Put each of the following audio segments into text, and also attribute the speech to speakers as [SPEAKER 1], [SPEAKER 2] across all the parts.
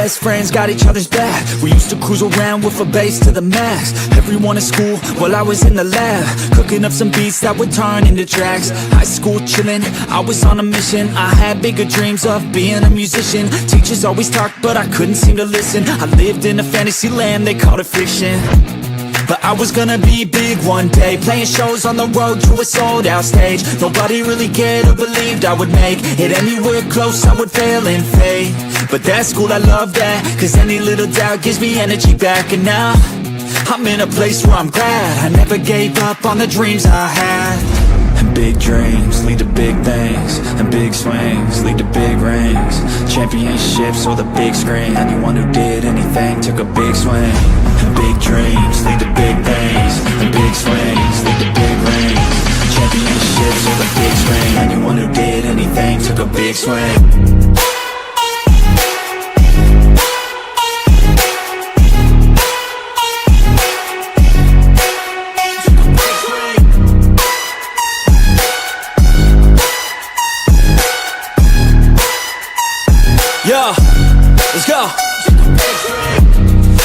[SPEAKER 1] best friends, got each other's back. We used to cruise around with a bass to the max. Everyone in school, while I was in the lab, cooking up some beats that would turn into tracks. High school chillin', I was on a mission. I had bigger dreams of being a musician. Teachers always talked, but I couldn't seem to listen. I lived in a fantasy land, they called it fiction. But I was gonna be big one day, playing shows on the road to a sold out stage. Nobody really cared or believed I would make it anywhere close, I would fail and fade. But that's school, I love that, cause any little doubt gives me energy back. And now, I'm in a place where I'm glad I never gave up on the dreams I had. And big dreams lead to big things, and big swings lead to big rings. Championships or the big screen, anyone who did anything took a big swing. And big dreams lead to big things, and big swings lead to big rings. Championships or the big screen, anyone who did anything took a big swing. Yeah, let's go.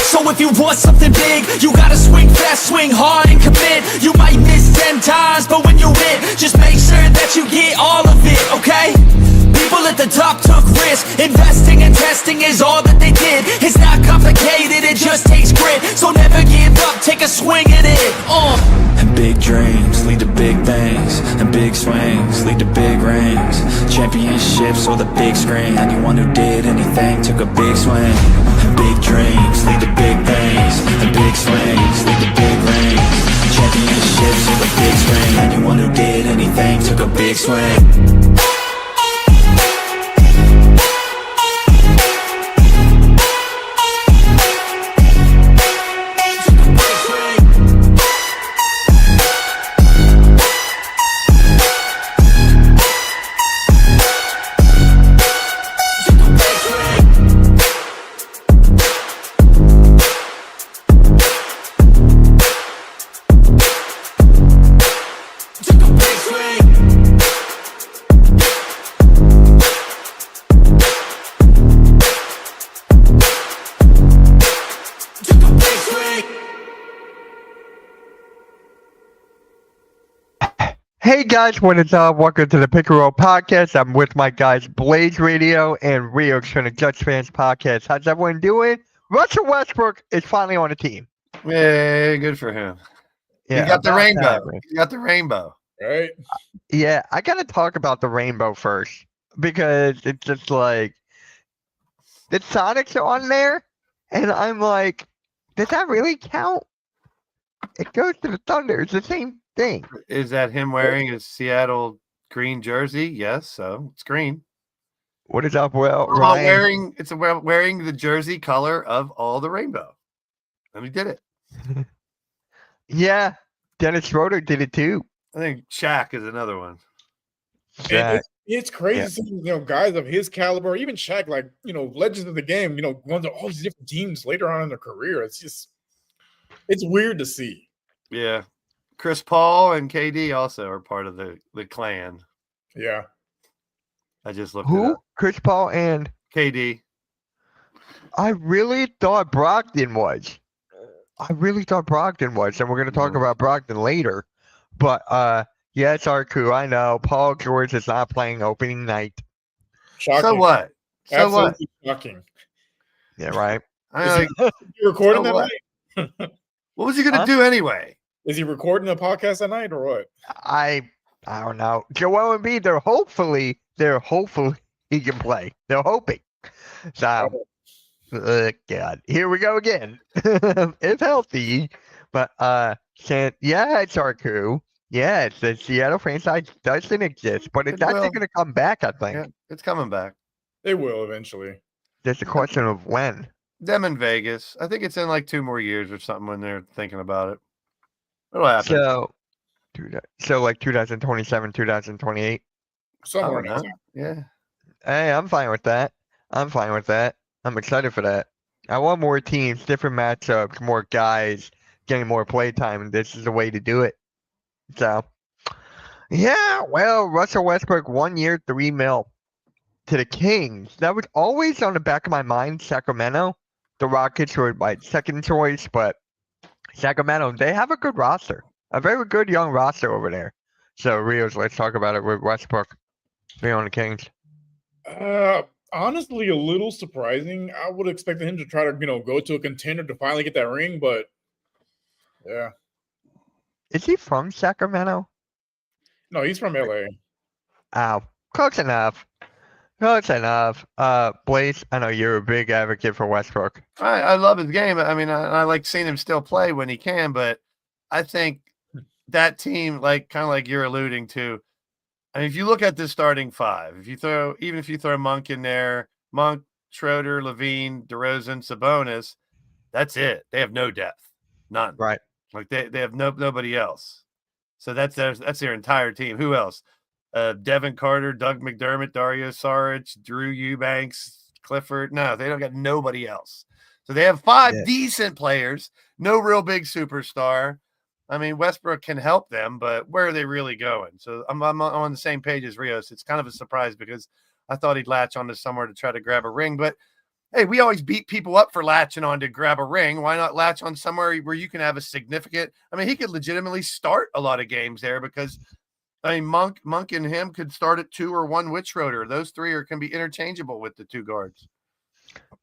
[SPEAKER 1] So if you want something big, you gotta swing fast, swing hard and commit. You might miss 10 times, but when you hit, just make sure that you get all of it, okay? People at the top took risks. Investing and testing is all that they did. It's not complicated, it just takes grit. So never give up, take a swing at it. And big dreams lead to big things, and big swings lead to big rings. Championships or the big screen, anyone who did anything took a big swing. And big dreams lead to big things, and big swings lead to big rings. Championships or the big screen, anyone who did anything took a big swing.
[SPEAKER 2] Hey guys, what is up? Welcome to the Pick and Roll Podcast. I'm with my guys Blaze Radio and Rio Trinity Jets Fans Podcast. How's everyone doing? Russell Westbrook is finally on the team.
[SPEAKER 3] Yay, good for him.
[SPEAKER 2] Yeah,
[SPEAKER 3] he got the rainbow. He got the rainbow.
[SPEAKER 4] Right?
[SPEAKER 2] Yeah, I gotta talk about the rainbow first because it's just like the Sonics are on there, and I'm like, does that really count? It goes to the Thunder. It's the same thing.
[SPEAKER 3] Is that him wearing his Seattle green jersey? Yes, so it's green.
[SPEAKER 2] What is up, Will? Ryan?
[SPEAKER 3] Wearing the jersey color of all the rainbow. And he did it.
[SPEAKER 2] Yeah, Dennis Schroeder did it too.
[SPEAKER 3] I think Shaq is another one.
[SPEAKER 2] Shaq.
[SPEAKER 4] It's crazy to see, guys of his caliber, even Shaq, like, legends of the game, going to all these different teams later on in their career. It's weird to see.
[SPEAKER 3] Yeah. Chris Paul and KD also are part of the clan.
[SPEAKER 4] Yeah.
[SPEAKER 3] I just looked
[SPEAKER 2] Who?
[SPEAKER 3] it up.
[SPEAKER 2] Chris Paul and
[SPEAKER 3] KD.
[SPEAKER 2] I really thought Brogdon was. And we're going to talk about Brogdon later. But, yeah, it's our crew. I know. Paul George is not playing opening night.
[SPEAKER 4] Shocking.
[SPEAKER 3] So what?
[SPEAKER 4] Absolutely shocking.
[SPEAKER 2] Yeah, right.
[SPEAKER 3] I
[SPEAKER 4] You recording
[SPEAKER 3] so
[SPEAKER 4] that
[SPEAKER 3] what?
[SPEAKER 4] night?
[SPEAKER 3] What was he going to do anyway?
[SPEAKER 4] Is he recording the podcast that night or what?
[SPEAKER 2] I don't know. Joel Embiid, they're hopefully he can play. They're hoping. So, God, here we go again. It's healthy, but yeah, it's our crew. Yeah, it's the Seattle franchise doesn't exist, but it's actually going to come back. I think
[SPEAKER 3] It's coming back.
[SPEAKER 4] They will eventually.
[SPEAKER 2] Just a question of when.
[SPEAKER 3] Them in Vegas. I think it's in like 2 more years or something when they're thinking about it. It'll happen.
[SPEAKER 2] So like 2027, 2028.
[SPEAKER 4] Somewhere in that time.
[SPEAKER 3] Yeah.
[SPEAKER 2] Hey, I'm fine with that. I'm excited for that. I want more teams, different matchups, more guys getting more play time, and this is the way to do it. So, yeah, well, Russell Westbrook, 1 year, $3 million. to the Kings. That was always on the back of my mind, Sacramento. The Rockets were my second choice, but Sacramento, they have a good roster. A very good young roster over there. So, Rios, let's talk about it with Westbrook being on the Kings.
[SPEAKER 4] Honestly, a little surprising. I would have expected him to try to, go to a contender to finally get that ring, but yeah.
[SPEAKER 2] Is he from Sacramento?
[SPEAKER 4] No, he's from LA.
[SPEAKER 2] Ow. Close enough. Close enough. Blaze, I know you're a big advocate for Westbrook.
[SPEAKER 3] I love his game. I mean, I like seeing him still play when he can, but I think that team, kind of like you're alluding to, I mean, if you look at the starting five, even if you throw Monk in there, Monk, Schroeder, Levine, DeRozan, Sabonis, that's it. They have no depth, none.
[SPEAKER 2] Right.
[SPEAKER 3] Like they have nobody else. So that's their entire team. Who else? Devin Carter, Doug McDermott, Dario Saric, Drew Eubanks, Clifford. No, they don't got nobody else. So they have five decent players, no real big superstar. I mean, Westbrook can help them, but where are they really going? So I'm on the same page as Rios. It's kind of a surprise because I thought he'd latch onto somewhere to try to grab a ring. But, hey, we always beat people up for latching on to grab a ring. Why not latch on somewhere where you can have a significant – I mean, he could legitimately start a lot of games there because, I mean, Monk and him could start at 2 or 1 with Schroeder. Those three can be interchangeable with the 2 guards.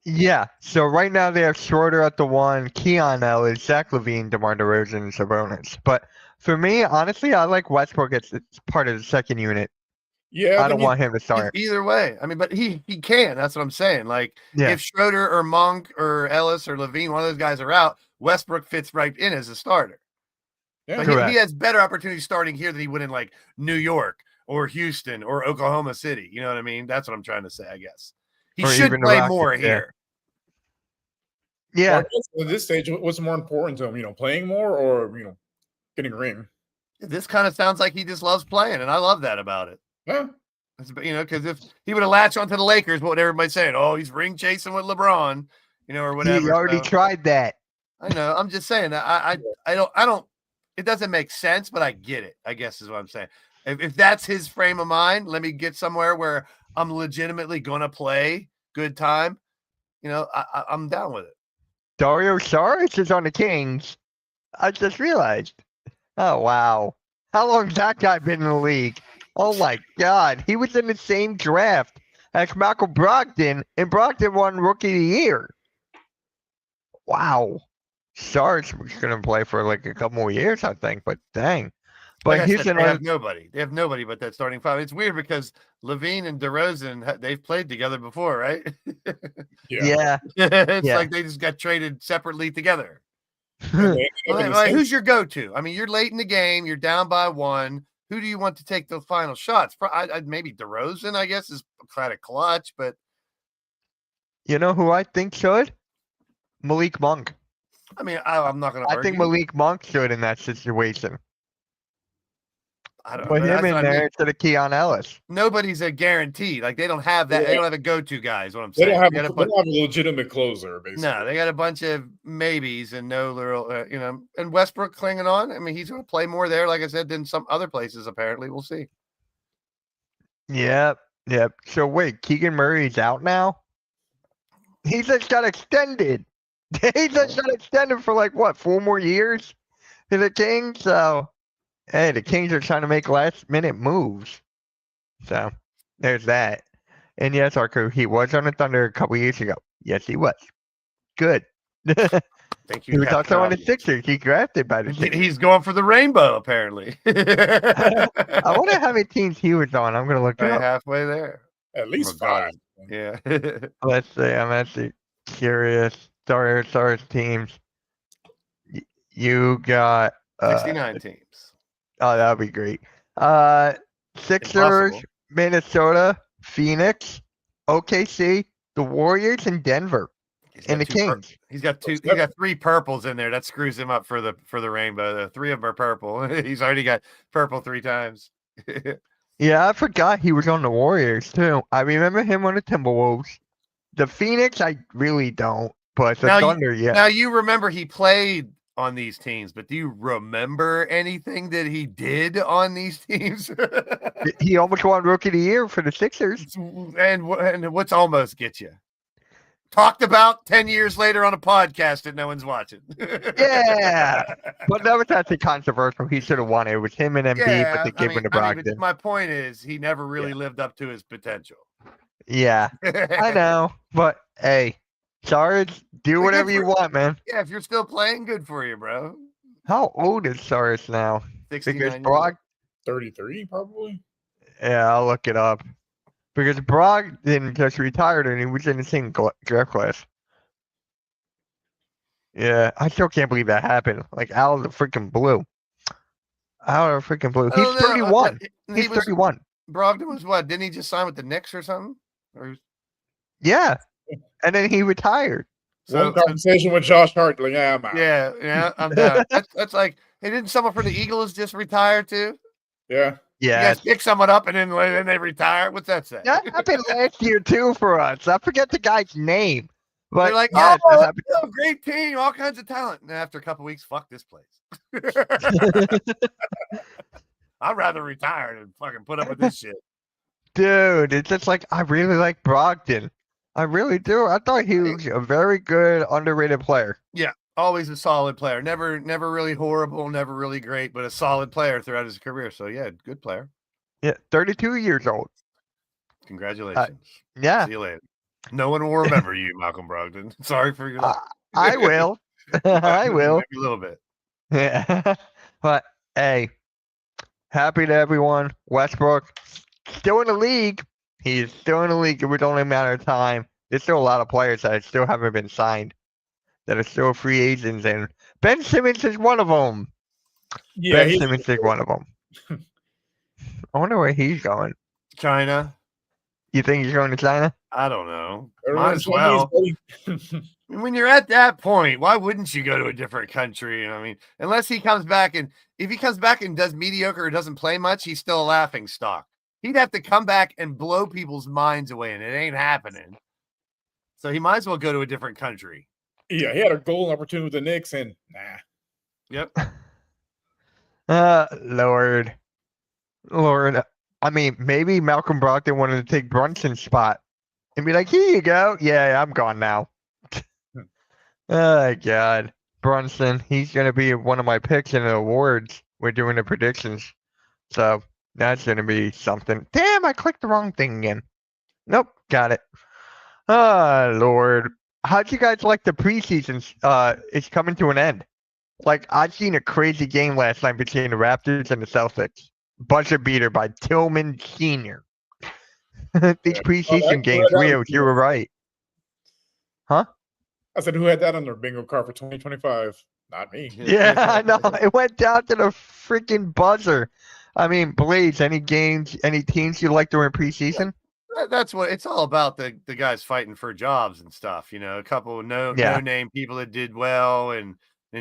[SPEAKER 2] Yeah, so right now they have Schroeder at the 1, Keon Ellis, Zach LaVine, DeMar DeRozan, and Sabonis. But for me, honestly, I like Westbrook. It's part of the second unit.
[SPEAKER 4] Yeah,
[SPEAKER 2] I don't want him to start.
[SPEAKER 3] Either way. I mean, but he can. That's what I'm saying. If Schroeder or Monk or Ellis or LaVine, one of those guys are out, Westbrook fits right in as a starter.
[SPEAKER 4] Yeah,
[SPEAKER 3] he has better opportunities starting here than he would in New York or Houston or Oklahoma City. You know what I mean? That's what I'm trying to say, I guess. He should play more here.
[SPEAKER 2] Yeah.
[SPEAKER 4] Well, at this stage, what's more important to him? Playing more or getting a ring?
[SPEAKER 3] This kind of sounds like he just loves playing, and I love that about it.
[SPEAKER 4] Yeah.
[SPEAKER 3] Because if he would have latched onto the Lakers, what would everybody saying? Oh, he's ring chasing with LeBron, or whatever.
[SPEAKER 2] He already tried that.
[SPEAKER 3] I know. I'm just saying. I don't. It doesn't make sense, but I get it. I guess is what I'm saying. If that's his frame of mind, let me get somewhere where I'm legitimately gonna play good time. I'm down with it.
[SPEAKER 2] Dario Saric is on the Kings. I just realized. Oh, wow. How long's that guy been in the league? Oh, my God. He was in the same draft as Michael Brogdon, and Brogdon won Rookie of the Year. Wow. Saric was going to play for a couple more years, I think, but dang. But
[SPEAKER 3] they have nobody. They have nobody but that starting five. It's weird because LaVine and DeRozan, they've played together before, right?
[SPEAKER 2] Yeah.
[SPEAKER 3] It's like they just got traded separately together. Who's your go-to? I mean, you're late in the game. You're down by 1. Who do you want to take the final shots? Maybe DeRozan, I guess, is kind of clutch, but
[SPEAKER 2] you know who I think should? Malik Monk.
[SPEAKER 3] I mean, I'm not going to.
[SPEAKER 2] I think Malik Monk should in that situation.
[SPEAKER 3] I don't
[SPEAKER 2] put him in there instead of Keon Ellis.
[SPEAKER 3] Nobody's a guarantee. They don't have that. Yeah. They don't have a go-to guy. Is what I'm saying.
[SPEAKER 4] They don't have a legitimate closer. Basically,
[SPEAKER 3] no, they got a bunch of maybes and no real, And Westbrook clinging on. I mean, he's going to play more there, like I said, than some other places. Apparently, we'll see.
[SPEAKER 2] Yep. So wait, Keegan Murray's out now. He just got extended. He just got extended for 4 more years to the Kings. So. Hey, the Kings are trying to make last-minute moves. So, there's that. And yes, Arco, he was on the Thunder a couple years ago. Yes, he was. Good.
[SPEAKER 3] Thank you.
[SPEAKER 2] He was also on the Sixers. He drafted by the Sixers.
[SPEAKER 3] He's going for the rainbow, apparently.
[SPEAKER 2] I wonder how many teams he was on. I'm going to look it up.
[SPEAKER 3] Halfway there.
[SPEAKER 4] At least 5.
[SPEAKER 3] Yeah.
[SPEAKER 2] Let's see. I'm actually curious. Sorry, teams. You got...
[SPEAKER 3] 69 teams.
[SPEAKER 2] Oh, that would be great. Sixers, Impossible. Minnesota, Phoenix, OKC, the Warriors, and Denver, and the Kings.
[SPEAKER 3] He's got 3 purples in there. That screws him up for the rainbow. The 3 of them are purple. He's already got purple 3 times.
[SPEAKER 2] Yeah, I forgot he was on the Warriors too. I remember him on the Timberwolves. The Phoenix, I really don't. But the Thunder, yeah.
[SPEAKER 3] Now you remember he played on these teams, but do you remember anything that he did on these teams?
[SPEAKER 2] He almost won Rookie of the Year for the Sixers.
[SPEAKER 3] and what's almost get you? Talked about 10 years later on a podcast that no one's watching.
[SPEAKER 2] Yeah. But that was actually controversial. He should have won it. It was him and Embiid, but they gave him to
[SPEAKER 3] but
[SPEAKER 2] Brogdon.
[SPEAKER 3] my point is he never really lived up to his potential.
[SPEAKER 2] Yeah, I know. But hey, Sarge, do
[SPEAKER 3] But
[SPEAKER 2] whatever
[SPEAKER 3] good
[SPEAKER 2] you
[SPEAKER 3] for-
[SPEAKER 2] want, man.
[SPEAKER 3] Yeah, if you're still playing, good for you, bro.
[SPEAKER 2] How old is Sarge now?
[SPEAKER 3] 69
[SPEAKER 2] Because
[SPEAKER 3] years
[SPEAKER 2] Brog,
[SPEAKER 4] 33 probably.
[SPEAKER 2] yeah, I'll look it up. Because Brogdon just retired and he was in the same draft class. Yeah, I still can't believe that happened. Like out of the freaking blue. Out of the freaking blue.
[SPEAKER 3] I don't
[SPEAKER 2] He's
[SPEAKER 3] know.
[SPEAKER 2] 31.
[SPEAKER 3] He
[SPEAKER 2] He's
[SPEAKER 3] was
[SPEAKER 2] 31.
[SPEAKER 3] Brogdon was what? Didn't he just sign with the Knicks or something? Or
[SPEAKER 2] Yeah. And then he retired.
[SPEAKER 4] One conversation with Josh Hart, like, yeah, I'm out.
[SPEAKER 3] yeah, I'm down. That's like, hey, didn't someone for the Eagles just retire too?
[SPEAKER 4] Yeah.
[SPEAKER 3] You
[SPEAKER 2] Yeah.
[SPEAKER 3] guys pick someone up and then they retire. What's that say?
[SPEAKER 2] That happened last year too for us. I forget the guy's name. But
[SPEAKER 3] They're like,
[SPEAKER 2] yes,
[SPEAKER 3] oh,
[SPEAKER 2] that happened.
[SPEAKER 3] great team, all kinds of talent. And after a couple weeks, fuck this place. I'd rather retire than fucking put up with this shit.
[SPEAKER 2] Dude, it's just like I really like Brogdon. I really do. I thought he was a very good, underrated player.
[SPEAKER 3] Always a solid player. Never really horrible, never really great, but a solid player throughout his career. So yeah, good player.
[SPEAKER 2] Yeah, 32 years old.
[SPEAKER 3] Congratulations.
[SPEAKER 2] Yeah,
[SPEAKER 3] See you later. No one will remember you, Malcolm Brogdon. Sorry for your luck.
[SPEAKER 2] I will. I will.
[SPEAKER 3] Maybe a little bit.
[SPEAKER 2] Yeah. But hey, happy to everyone. Westbrook still in the league. He's still in the league. It was only a matter of time. There's still a lot of players that still haven't been signed, that are still free agents, and Ben Simmons is one of them.
[SPEAKER 4] Yeah.
[SPEAKER 2] Ben
[SPEAKER 4] He's,
[SPEAKER 2] Simmons is one of them. I wonder where he's going.
[SPEAKER 3] China.
[SPEAKER 2] You think he's going to China?
[SPEAKER 3] I don't know. Might
[SPEAKER 4] everyone's
[SPEAKER 3] as well.
[SPEAKER 4] buddy.
[SPEAKER 3] When you're at that point, why wouldn't you go to a different country? I mean, unless he comes back and if he comes back and does mediocre or doesn't play much, he's still a laughing stock. He'd have to come back and blow people's minds away, and it ain't happening. So he might as well go to a different country.
[SPEAKER 4] Yeah, he had a golden opportunity with the Knicks, and nah.
[SPEAKER 3] Yep.
[SPEAKER 2] Lord. I mean, maybe Malcolm Brogdon wanted to take Brunson's spot and be like, here you go. Yeah, I'm gone now. Oh, God. Brunson, he's going to be one of my picks in the awards. We're doing the predictions. So that's going to be something. Damn, I clicked the wrong thing again. Nope, got it. Oh, Lord. How'd you guys like the preseason? It's coming to an end. Like, I've seen a crazy game last night between the Raptors and the Celtics. Buzzer beater by Tillman Sr. These preseason games, Rio, you were right. Huh?
[SPEAKER 4] I said, who had that on their bingo card for 2025? Not me.
[SPEAKER 2] Yeah, I know. It went down to the freaking buzzer. I mean, Blaze, any games, any teams you like during preseason?
[SPEAKER 3] That's what it's all about. The guys fighting for jobs and stuff. You know, a couple of no name people that did well, and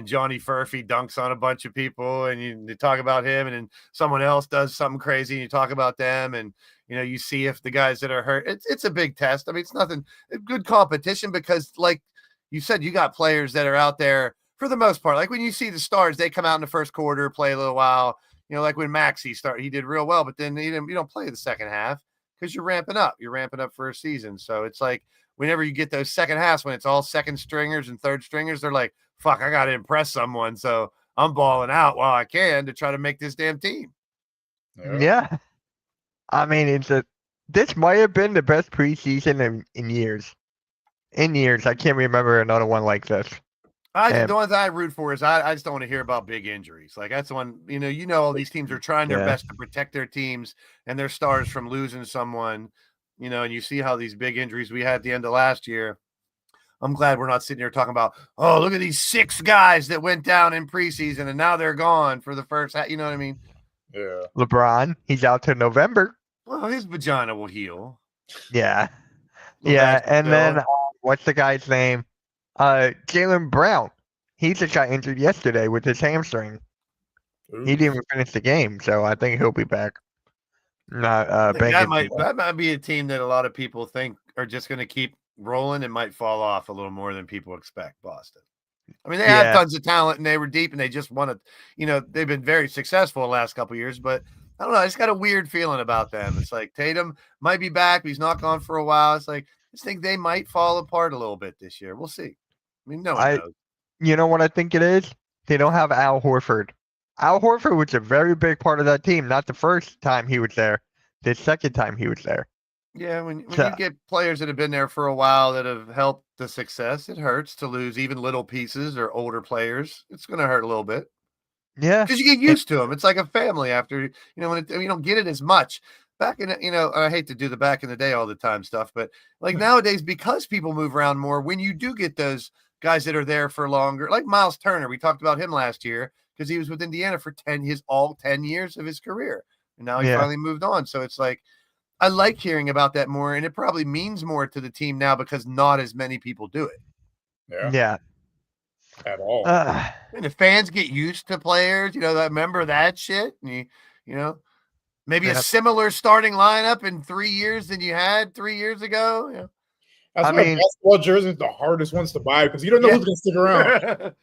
[SPEAKER 3] Johnny Furphy dunks on a bunch of people, and you talk about him, and then someone else does something crazy, and you talk about them, and you know, you see if the guys that are hurt. It's a big test. I mean, it's nothing. Good competition because, like you said, you got players that are out there for the most part. Like when you see the stars, they come out in the first quarter, play a little while. You know, like when Maxey started, he did real well, but then you don't play the second half because you're ramping up. You're ramping up for a season. So it's like whenever you get those second halves, when it's all second stringers and third stringers, they're like, fuck, I got to impress someone. So I'm balling out while I can to try to make this damn team.
[SPEAKER 2] Yeah. I mean, this might have been the best preseason in years. In years, I can't remember another one like this.
[SPEAKER 3] The ones I root for is I just don't want to hear about big injuries. Like that's the one, you know, all these teams are trying their best to protect their teams and their stars from losing someone, you know, and you see how these big injuries we had at the end of last year. I'm glad we're not sitting here talking about, oh, look at these 6 guys that went down in preseason and now they're gone for the first half. You know what I mean?
[SPEAKER 4] Yeah.
[SPEAKER 2] LeBron, he's out till November.
[SPEAKER 3] Well, his vagina will heal.
[SPEAKER 2] Yeah. Yeah. And then what's the guy's name? Jaylen Brown. He just got injured yesterday with his hamstring.
[SPEAKER 4] Ooh.
[SPEAKER 2] He didn't even finish the game, so I think he'll be back.
[SPEAKER 3] That might be a team that a lot of people think are just going to keep rolling and might fall off a little more than people expect. Boston. I mean, they have
[SPEAKER 2] Yeah.
[SPEAKER 3] tons of talent and they were deep and they just want to, they've been very successful the last couple of years, but I don't know. I just got a weird feeling about them. It's like Tatum might be back, but he's not gone for a while. It's like, I just think they might fall apart a little bit this year. We'll see. I mean, no one knows.
[SPEAKER 2] You know what I think it is? They don't have Al Horford. Al Horford was a very big part of that team. Not the first time he was there, the second time he was there.
[SPEAKER 3] Yeah, when you get players that have been there for a while that have helped the success, it hurts to lose even little pieces or older players. It's going to hurt a little bit.
[SPEAKER 2] Yeah,
[SPEAKER 3] because you get used to them. It's like a family after, when you don't get it as much. Back in, I hate to do the back in the day all the time stuff, but like nowadays, because people move around more, when you do get those guys that are there for longer, like Miles Turner, we talked about him last year because he was with Indiana for 10 years of his career. And now he finally moved on. So it's like, I like hearing about that more. And it probably means more to the team now because not as many people do it.
[SPEAKER 2] Yeah.
[SPEAKER 4] At all.
[SPEAKER 3] And if fans get used to players, that remember that shit, and maybe a similar starting lineup in 3 years than you had 3 years ago.
[SPEAKER 4] That's why basketball jerseys are the hardest ones to buy because you don't know who's going to stick around.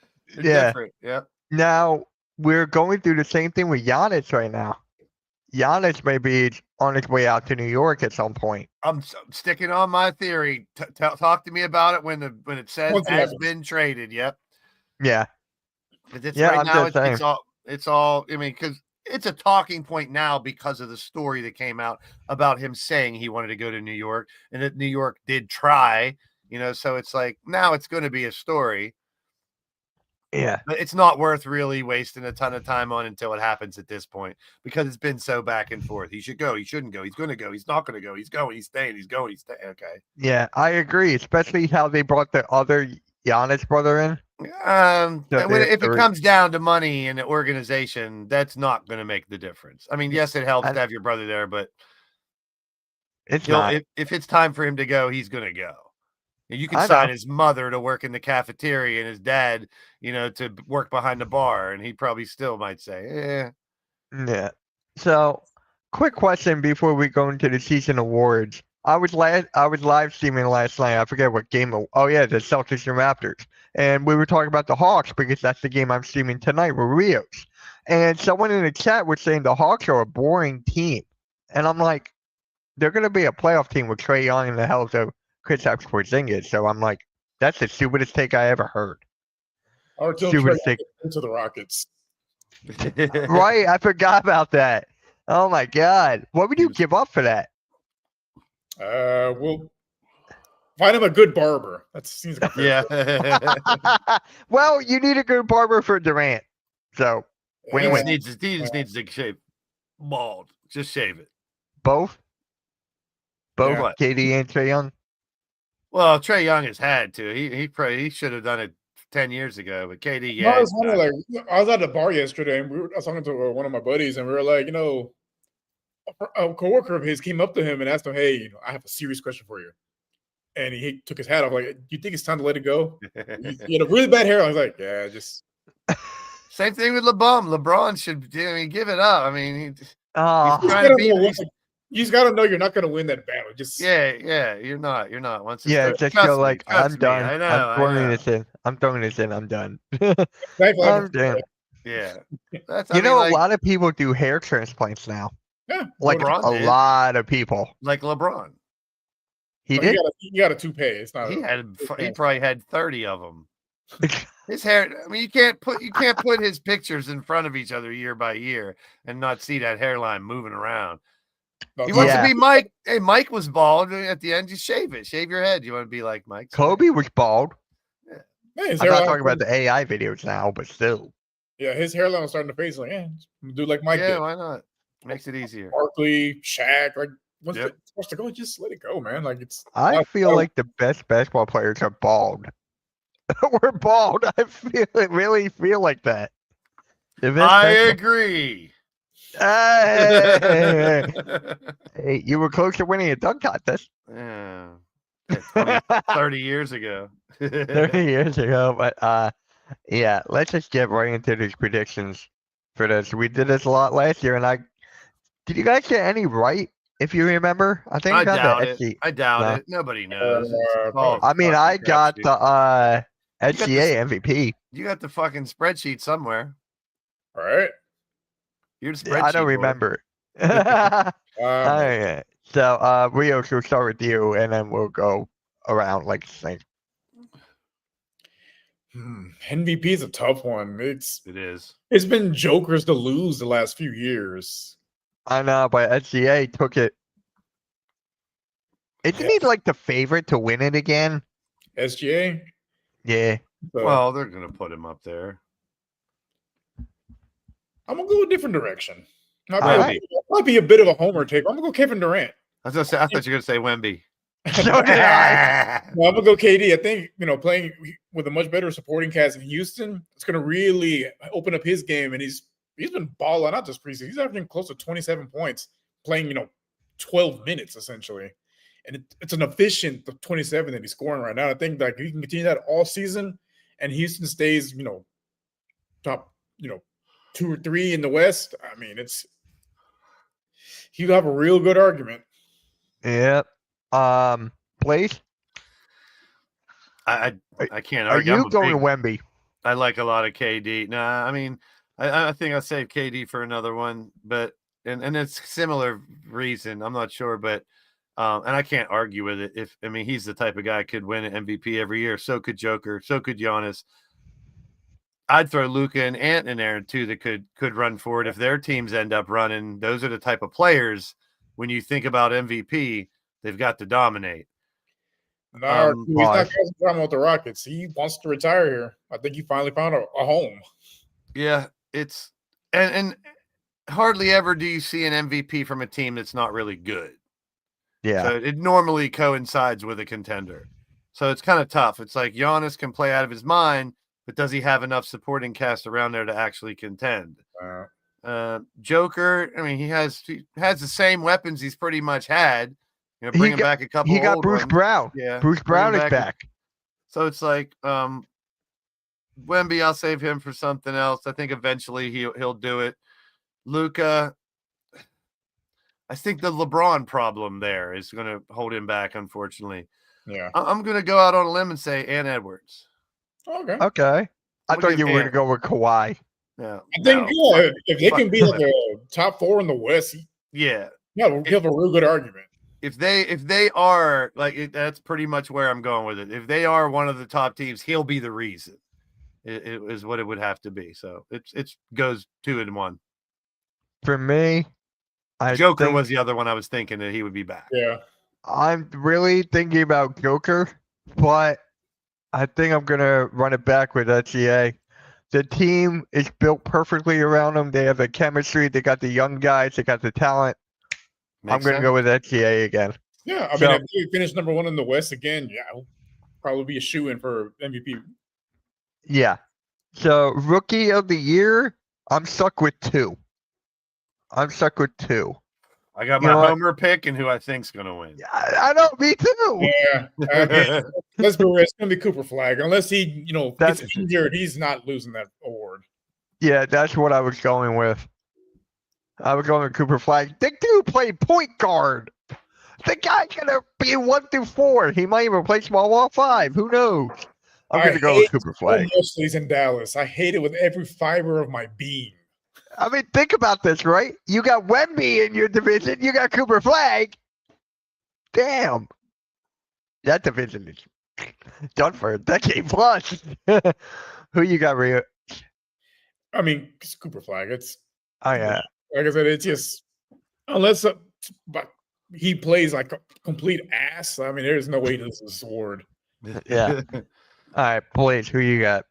[SPEAKER 3] Different. Yeah.
[SPEAKER 2] Now we're going through the same thing with Giannis right now. Giannis may be on his way out to New York at some point.
[SPEAKER 3] I'm sticking on my theory. Talk to me about it when it says has been traded. Yep.
[SPEAKER 2] Yeah.
[SPEAKER 3] Right now, it's all. I mean, because it's a talking point now because of the story that came out about him saying he wanted to go to New York and that New York did try. So it's like now it's going to be a story.
[SPEAKER 2] Yeah,
[SPEAKER 3] but it's not worth really wasting a ton of time on until it happens at this point because it's been so back and forth. He should go. He shouldn't go. He's going to go. He's not going to go. He's going. He's staying. He's going. He's staying. Okay.
[SPEAKER 2] Yeah, I agree. Especially how they brought the other Giannis brother in.
[SPEAKER 3] If it comes down to money and the organization, that's not going to make the difference. I mean, yes, it helps to have your brother there, but
[SPEAKER 2] it's not.
[SPEAKER 3] If it's time for him to go, he's going to go. You can sign his mother to work in the cafeteria and his dad, to work behind the bar, and he probably still might say,
[SPEAKER 2] Yeah. So, quick question before we go into the season awards. I was live streaming last night. I forget what game. The Celtics and Raptors. And we were talking about the Hawks because that's the game I'm streaming tonight with Rios. And someone in the chat was saying the Hawks are a boring team. And I'm like, they're going to be a playoff team with Trae Young and the hell of Kristaps Porzingis. So I'm like, that's the stupidest take I ever heard.
[SPEAKER 4] Or stupidest take into the Rockets.
[SPEAKER 2] Right, I forgot about that. Oh my God, what would you give up for that?
[SPEAKER 4] We'll find him a good barber. That seems like
[SPEAKER 2] Well, you need a good barber for Durant. So
[SPEAKER 3] he just needs to shave bald. Just shave it.
[SPEAKER 2] Both KD and Trae Young.
[SPEAKER 3] Well, Trae Young has had to. He should have done it 10 years ago, but KD,
[SPEAKER 4] I was at the bar yesterday and I was talking to one of my buddies and we were like, a coworker of his came up to him and asked him, "Hey, I have a serious question for you." And he took his hat off, like, "Do you think it's time to let it go?" He had a really bad hair. I was like, "Yeah, just."
[SPEAKER 3] Same thing with LeBron. LeBron should give it up. I mean, he's
[SPEAKER 4] trying to be. You just got to know you're not going to win that battle. Just
[SPEAKER 3] you're not. Once
[SPEAKER 2] just go like, I'm done.
[SPEAKER 3] I know.
[SPEAKER 2] I'm throwing this in. I'm done.
[SPEAKER 4] I'm
[SPEAKER 2] done.
[SPEAKER 3] Yeah.
[SPEAKER 2] A lot of people do hair transplants now.
[SPEAKER 4] Yeah,
[SPEAKER 2] like
[SPEAKER 3] LeBron
[SPEAKER 2] lot of people.
[SPEAKER 3] Like LeBron.
[SPEAKER 2] He did.
[SPEAKER 4] You got a toupee. It's not.
[SPEAKER 3] He probably had 30 of them. His hair. I mean, you can't put his pictures in front of each other year by year and not see that hairline moving around. He wants to be Mike. Hey, Mike was bald. At the end, you shave it. Shave your head. You want to be like Mike?
[SPEAKER 2] Kobe was bald.
[SPEAKER 4] Yeah,
[SPEAKER 2] I'm not talking about the AI videos now, but still.
[SPEAKER 4] Yeah, his hairline was starting to fade. Like, do like Mike did.
[SPEAKER 3] Why not? Makes it easier.
[SPEAKER 4] Barkley, Shaq, like once it's supposed to go, just let it go, man. Like it's.
[SPEAKER 2] I feel like the best basketball players are bald. We're bald. Really feel like that.
[SPEAKER 3] I agree.
[SPEAKER 2] Hey, you were close to winning a dunk contest.
[SPEAKER 3] Yeah. 30 years ago.
[SPEAKER 2] 30 years ago, but let's just get right into these predictions for this. We did this a lot last year, and did you guys get any right? If you remember, I think
[SPEAKER 3] I doubt it. I doubt it. Nobody knows.
[SPEAKER 2] I mean, I got SGA MVP.
[SPEAKER 3] You got the fucking spreadsheet somewhere.
[SPEAKER 4] All right.
[SPEAKER 3] You're the spreadsheet.
[SPEAKER 2] Yeah, I don't
[SPEAKER 3] boy.
[SPEAKER 2] remember. All
[SPEAKER 4] Um,
[SPEAKER 2] right. So, Rio, we'll start with you, and then we'll go around like the same.
[SPEAKER 4] MVP is a tough one.
[SPEAKER 3] It is.
[SPEAKER 4] It's been jokers to lose the last few years.
[SPEAKER 2] I know, but SGA took it. Isn't he like the favorite to win it again?
[SPEAKER 4] SGA.
[SPEAKER 2] Yeah.
[SPEAKER 4] So
[SPEAKER 3] Well, they're gonna put him up there.
[SPEAKER 4] I'm gonna go a different direction. Might
[SPEAKER 2] All
[SPEAKER 4] be,
[SPEAKER 2] right.
[SPEAKER 4] might be a bit of a homer take. I'm gonna go Kevin Durant.
[SPEAKER 3] I thought you were gonna say Wemby.
[SPEAKER 2] So did I.
[SPEAKER 4] No, I'm gonna go KD. I think playing with a much better supporting cast in Houston, it's gonna really open up his game, and he's been balling out this preseason. He's averaging close to 27 points, playing 12 minutes essentially, and it's an efficient 27 that he's scoring right now. I think that he can continue that all season, and Houston stays top 2 or 3 in the West. I mean, you have a real good argument.
[SPEAKER 2] Yep. Blaze,
[SPEAKER 3] I can't
[SPEAKER 2] are
[SPEAKER 3] argue. I'm
[SPEAKER 2] you
[SPEAKER 3] a
[SPEAKER 2] going
[SPEAKER 3] big-
[SPEAKER 2] Wemby?
[SPEAKER 3] I like a lot of KD. Nah, I mean, I think I'll save KD for another one, but and it's similar reason. I'm not sure, but and I can't argue with it. He's the type of guy could win an MVP every year. So could Joker. So could Giannis. I'd throw Luka and Ant in there too that could run forward if their teams end up running. Those are the type of players when you think about MVP, they've got to dominate.
[SPEAKER 4] No, he's not causing drama with the Rockets. He wants to retire here. I think he finally found a home.
[SPEAKER 3] Yeah, it's and hardly ever do you see an MVP from a team that's not really good.
[SPEAKER 2] Yeah.
[SPEAKER 3] So it normally coincides with a contender. So it's kind of tough. It's like Giannis can play out of his mind, but does he have enough supporting cast around there to actually contend? Joker, he has the same weapons he's pretty much had. Bring him back a couple.
[SPEAKER 2] He got
[SPEAKER 3] old
[SPEAKER 2] Bruce
[SPEAKER 3] ones.
[SPEAKER 2] Brown.
[SPEAKER 3] Yeah,
[SPEAKER 2] Bruce Brown is back.
[SPEAKER 3] So it's like Wemby, I'll save him for something else. I think eventually he'll do it. Luka, I think the LeBron problem there is going to hold him back, unfortunately.
[SPEAKER 4] Yeah,
[SPEAKER 3] I'm going to go out on a limb and say Ant Edwards.
[SPEAKER 2] Okay. I thought you were going to go with Kawhi.
[SPEAKER 3] Yeah,
[SPEAKER 4] I think if they can be like a top 4 in the West,
[SPEAKER 3] yeah,
[SPEAKER 4] he'll have a real good argument.
[SPEAKER 3] If they are that's pretty much where I'm going with it. If they are one of the top teams, he'll be the reason. It is what it would have to be. So it goes 2 and 1.
[SPEAKER 2] For me,
[SPEAKER 3] Joker was the other one I was thinking that he would be back.
[SPEAKER 4] Yeah,
[SPEAKER 2] I'm really thinking about Joker, but I think I'm gonna run it back with SGA. The team is built perfectly around them. They have the chemistry. They got the young guys. They got the talent. I'm going to go with SGA again.
[SPEAKER 4] Yeah, I mean, if he finished number 1 in the West again, he'll probably be a shoo-in for MVP.
[SPEAKER 2] Yeah. So, Rookie of the Year, I'm stuck with 2.
[SPEAKER 3] I got my homer pick and who I think's going to win.
[SPEAKER 2] I know, me too.
[SPEAKER 4] Yeah. Let's be real. It's going to be Cooper Flag. Unless he, gets injured, he's not losing that award.
[SPEAKER 2] Yeah, that's what I was going with. I was going with Cooper Flag. The dude played point guard. The guy's going to be 1 through 4. He might even play small ball 5. Who knows? I'm going to go with Cooper Flag.
[SPEAKER 4] He's in Dallas. I hate it with every fiber of my being.
[SPEAKER 2] I mean, think about this, right? You got Wemby in your division. You got Cooper Flag. Damn. That division is done for a decade plus. Who you got, Rio?
[SPEAKER 4] I mean, it's Cooper Flag.
[SPEAKER 2] Oh, yeah.
[SPEAKER 4] Like I said, it's just unless but he plays like a complete ass. I mean, there's no way this is award.
[SPEAKER 2] Yeah. All right, Blaze, who you got?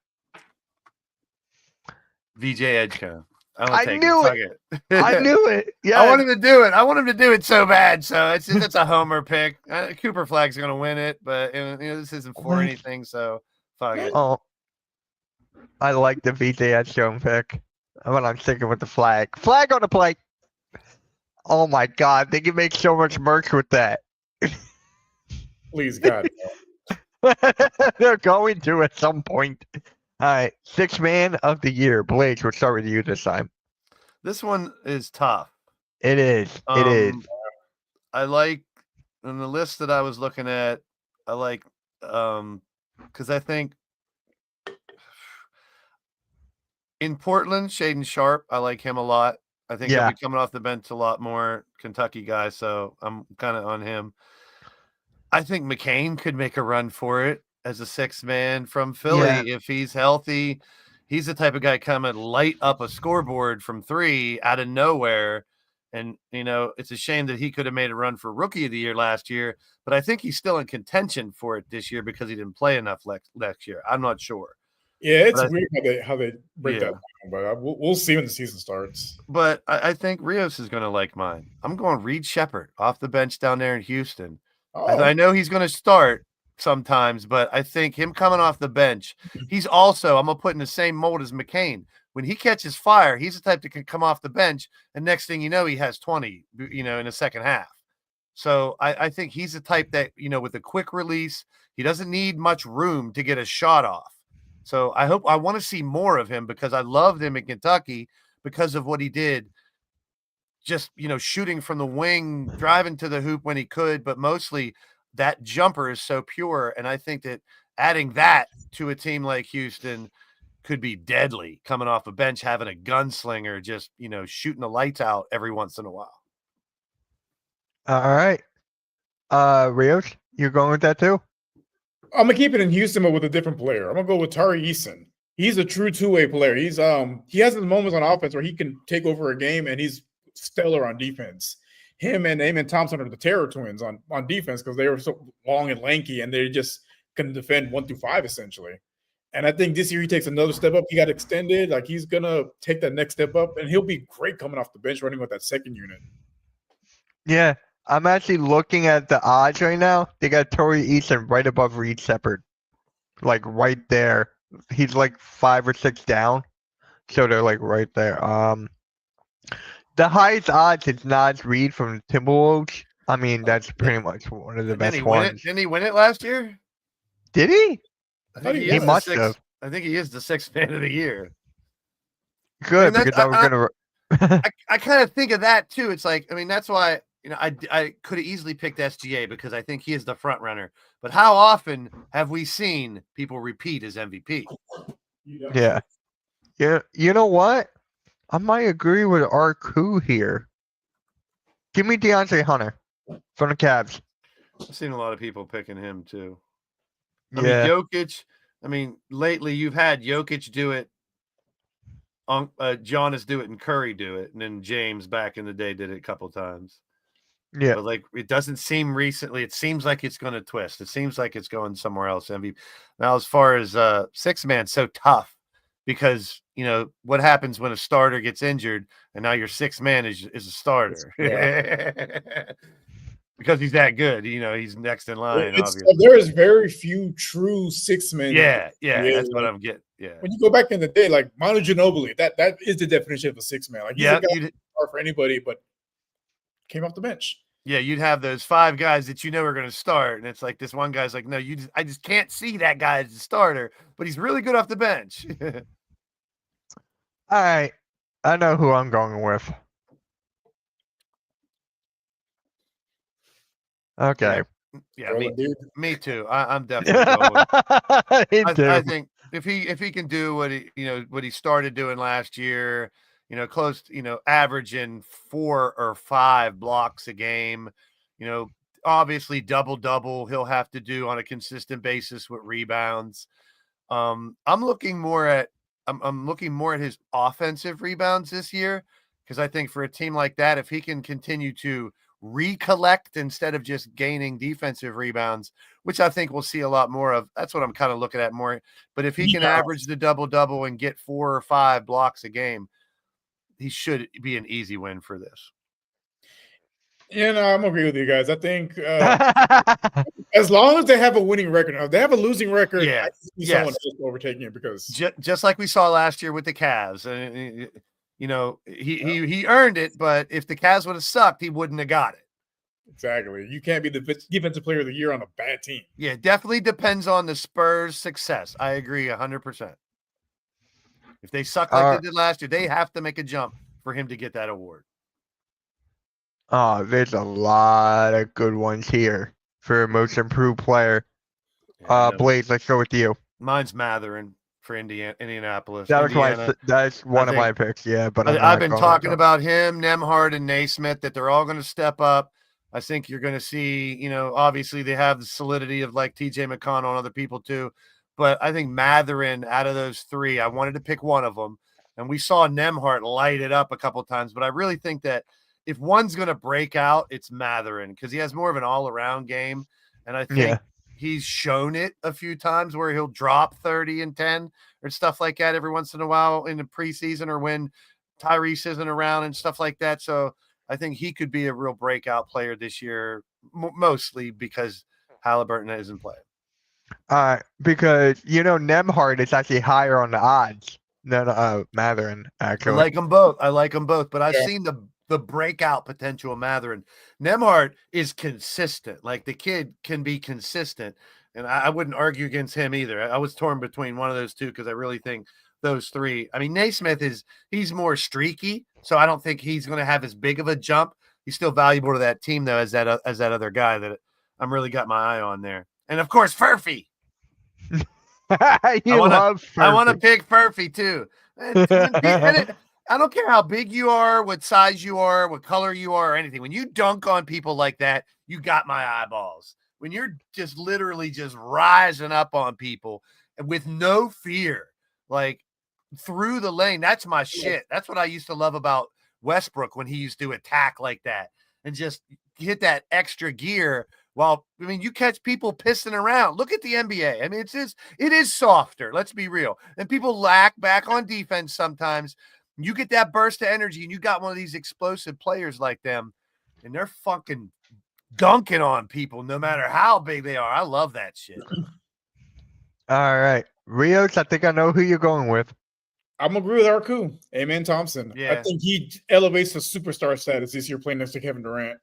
[SPEAKER 3] VJ Edgecombe.
[SPEAKER 2] I knew it. I knew it. Yeah.
[SPEAKER 3] I want him to do it. I want him to do it so bad. So it's a homer pick. Cooper Flag's going to win it, but this isn't for anything. So fuck it.
[SPEAKER 2] Oh, I like the VJ Edgecombe pick. But I'm sticking with the flag. Flag on the plate. Oh my God, they can make so much merch with that.
[SPEAKER 4] Please, God.
[SPEAKER 2] They're going to at some point. All right, 6th man of the year. Blaze, we'll start with you this time.
[SPEAKER 3] This one is tough.
[SPEAKER 2] It is. It is.
[SPEAKER 3] I like, in the list that I was looking at, I like, because I think In Portland, Shaden Sharp, I like him a lot. I think he'll
[SPEAKER 2] Yeah.
[SPEAKER 3] be coming off the bench a lot more. Kentucky guy, so I'm kind of on him. I think McCain could make a run for it as a sixth man from Philly if he's healthy. He's the type of guy coming light up a scoreboard from three out of nowhere. And, it's a shame that he could have made a run for rookie of the year last year, but I think he's still in contention for it this year because he didn't play enough next year. I'm not sure.
[SPEAKER 4] Yeah, it's
[SPEAKER 3] But
[SPEAKER 4] weird how they break that down, but we'll see when the season starts.
[SPEAKER 3] But I think Rios is going to like mine. I'm going Reed Shepherd off the bench down there in Houston.
[SPEAKER 4] Oh,
[SPEAKER 3] I know he's going to start sometimes, but I think him coming off the bench, he's also, I'm going to put in the same mold as McCain. When he catches fire, he's the type that can come off the bench, and next thing you know, he has 20, in the second half. So I think he's the type that, with a quick release, he doesn't need much room to get a shot off. So I want to see more of him because I loved him in Kentucky because of what he did. Just, shooting from the wing, driving to the hoop when he could, but mostly that jumper is so pure. And I think that adding that to a team like Houston could be deadly, coming off a bench, having a gunslinger, just, shooting the lights out every once in a while.
[SPEAKER 2] All right. Rios, you're going with that too?
[SPEAKER 4] I'm gonna keep it in Houston, but with a different player. I'm gonna go with Tari Eason. He's a true two-way player. He has his moments on offense where he can take over a game, and he's stellar on defense. Him and Amen Thompson are the terror twins on defense because they were so long and lanky, and they just can defend 1 through 5 essentially. And I think this year he takes another step up. He got extended. Like, he's gonna take that next step up, and he'll be great coming off the bench running with that second unit.
[SPEAKER 2] Yeah. I'm actually looking at the odds right now. They got Tari Eason right above Reed Shepherd. Like right there. He's like 5 or 6 down. So they're like right there. The highest odds is Naz Reid from the Timberwolves. I mean, that's pretty much one of the best ones.
[SPEAKER 3] Didn't he win it last year?
[SPEAKER 2] Did he?
[SPEAKER 3] I think
[SPEAKER 2] He must have.
[SPEAKER 3] I think he is the sixth man of the year.
[SPEAKER 2] Good, because I was gonna.
[SPEAKER 3] I kind of think of that too. It's like, that's why I could have easily picked SGA because I think he is the front runner. But how often have we seen people repeat as MVP?
[SPEAKER 2] Yeah. You know what? I might agree with Arku here. Give me DeAndre Hunter from the Cavs.
[SPEAKER 3] I've seen a lot of people picking him too.
[SPEAKER 2] Yeah.
[SPEAKER 3] Jokic. Lately you've had Jokic do it, Giannis do it, and Curry do it, and then James back in the day did it a couple times.
[SPEAKER 2] Yeah.
[SPEAKER 3] But it doesn't seem recently. It seems like it's going to twist. It seems like it's going somewhere else. MVP. Now, as far as six man, so tough because what happens when a starter gets injured, and now your sixth man is a starter.
[SPEAKER 4] Yeah.
[SPEAKER 3] Because he's that good. He's next in line.
[SPEAKER 4] There is very few true six men.
[SPEAKER 3] Yeah, that's what I'm getting. Yeah.
[SPEAKER 4] When you go back in the day, like Manu Ginobili, that is the definition of a six man. Like, he's a guy hard for anybody, but came off the bench.
[SPEAKER 3] Yeah, you'd have those 5 guys that are going to start, and it's like this one guy's like, no, I just can't see that guy as a starter, but he's really good off the bench.
[SPEAKER 2] All right, I know who I'm going with. Okay.
[SPEAKER 3] Yeah, me too. I'm definitely going with I think if he can do what he started doing last year, close, averaging 4 or 5 blocks a game, obviously double he'll have to do on a consistent basis with rebounds. I'm looking more at his offensive rebounds this year because I think for a team like that, if he can continue to recollect instead of just gaining defensive rebounds, which I think we'll see a lot more of. That's what I'm kind of looking at more. But if he can average the double and get 4 or 5 blocks a game, he should be an easy win for this.
[SPEAKER 4] Yeah, no, I'm agree with you guys. I think as long as they have a winning record, if they have a losing record, I see someone else overtaking it because
[SPEAKER 3] just like we saw last year with the Cavs. He earned it, but if the Cavs would have sucked, he wouldn't have got it.
[SPEAKER 4] Exactly. You can't be the defensive player of the year on a bad team.
[SPEAKER 3] Yeah, it definitely depends on the Spurs' success. I agree 100%. If they suck like they did last year, they have to make a jump for him to get that award.
[SPEAKER 2] Oh, there's a lot of good ones here for most improved player. Blaze, let's go with you.
[SPEAKER 3] Mine's Matherin for Indianapolis.
[SPEAKER 2] That was
[SPEAKER 3] Indiana.
[SPEAKER 2] that's one of my
[SPEAKER 3] think-
[SPEAKER 2] picks. Yeah, but I'm
[SPEAKER 3] I've
[SPEAKER 2] not
[SPEAKER 3] been
[SPEAKER 2] going
[SPEAKER 3] talking
[SPEAKER 2] to.
[SPEAKER 3] about him, Nemhard, and Naismith, that they're all going to step up. I think you're going to see, obviously they have the solidity of like TJ McConnell and other people too. But I think Matherin, out of those three, I wanted to pick one of them. And we saw Nemhart light it up a couple of times. But I really think that if one's going to break out, it's Matherin because he has more of an all-around game. And I think he's shown it a few times where he'll drop 30 and 10 or stuff like that every once in a while in the preseason or when Tyrese isn't around and stuff like that. So I think he could be a real breakout player this year, mostly because Halliburton isn't playing.
[SPEAKER 2] Because Nemhard is actually higher on the odds than Matherin. Actually,
[SPEAKER 3] I like them both. But I've seen the breakout potential of Matherin. Nemhard is consistent. Like the kid can be consistent, and I wouldn't argue against him either. I was torn between one of those two because I really think those three. I mean, Naismith he's more streaky, so I don't think he's going to have as big of a jump. He's still valuable to that team though, as that other guy that I'm really got my eye on there. And of course, Furphy. I want to pick Furphy too. I don't care how big you are, what size you are, what color you are, or anything. When you dunk on people like that, you got my eyeballs. When you're just literally just rising up on people with no fear, like through the lane, that's my shit. That's what I used to love about Westbrook when he used to attack like that and just hit that extra gear. Well, I mean, you catch people pissing around. Look at the NBA. I mean, it is softer. Let's be real. And people lack back on defense sometimes. You get that burst of energy, and you got one of these explosive players like them, and they're fucking dunking on people no matter how big they are. I love that shit.
[SPEAKER 2] All right. Rios, I think I know who you're going with.
[SPEAKER 4] I'm agree with Arku. Amen Thompson.
[SPEAKER 3] Yeah.
[SPEAKER 4] I think he elevates the superstar status this year playing next to Kevin Durant.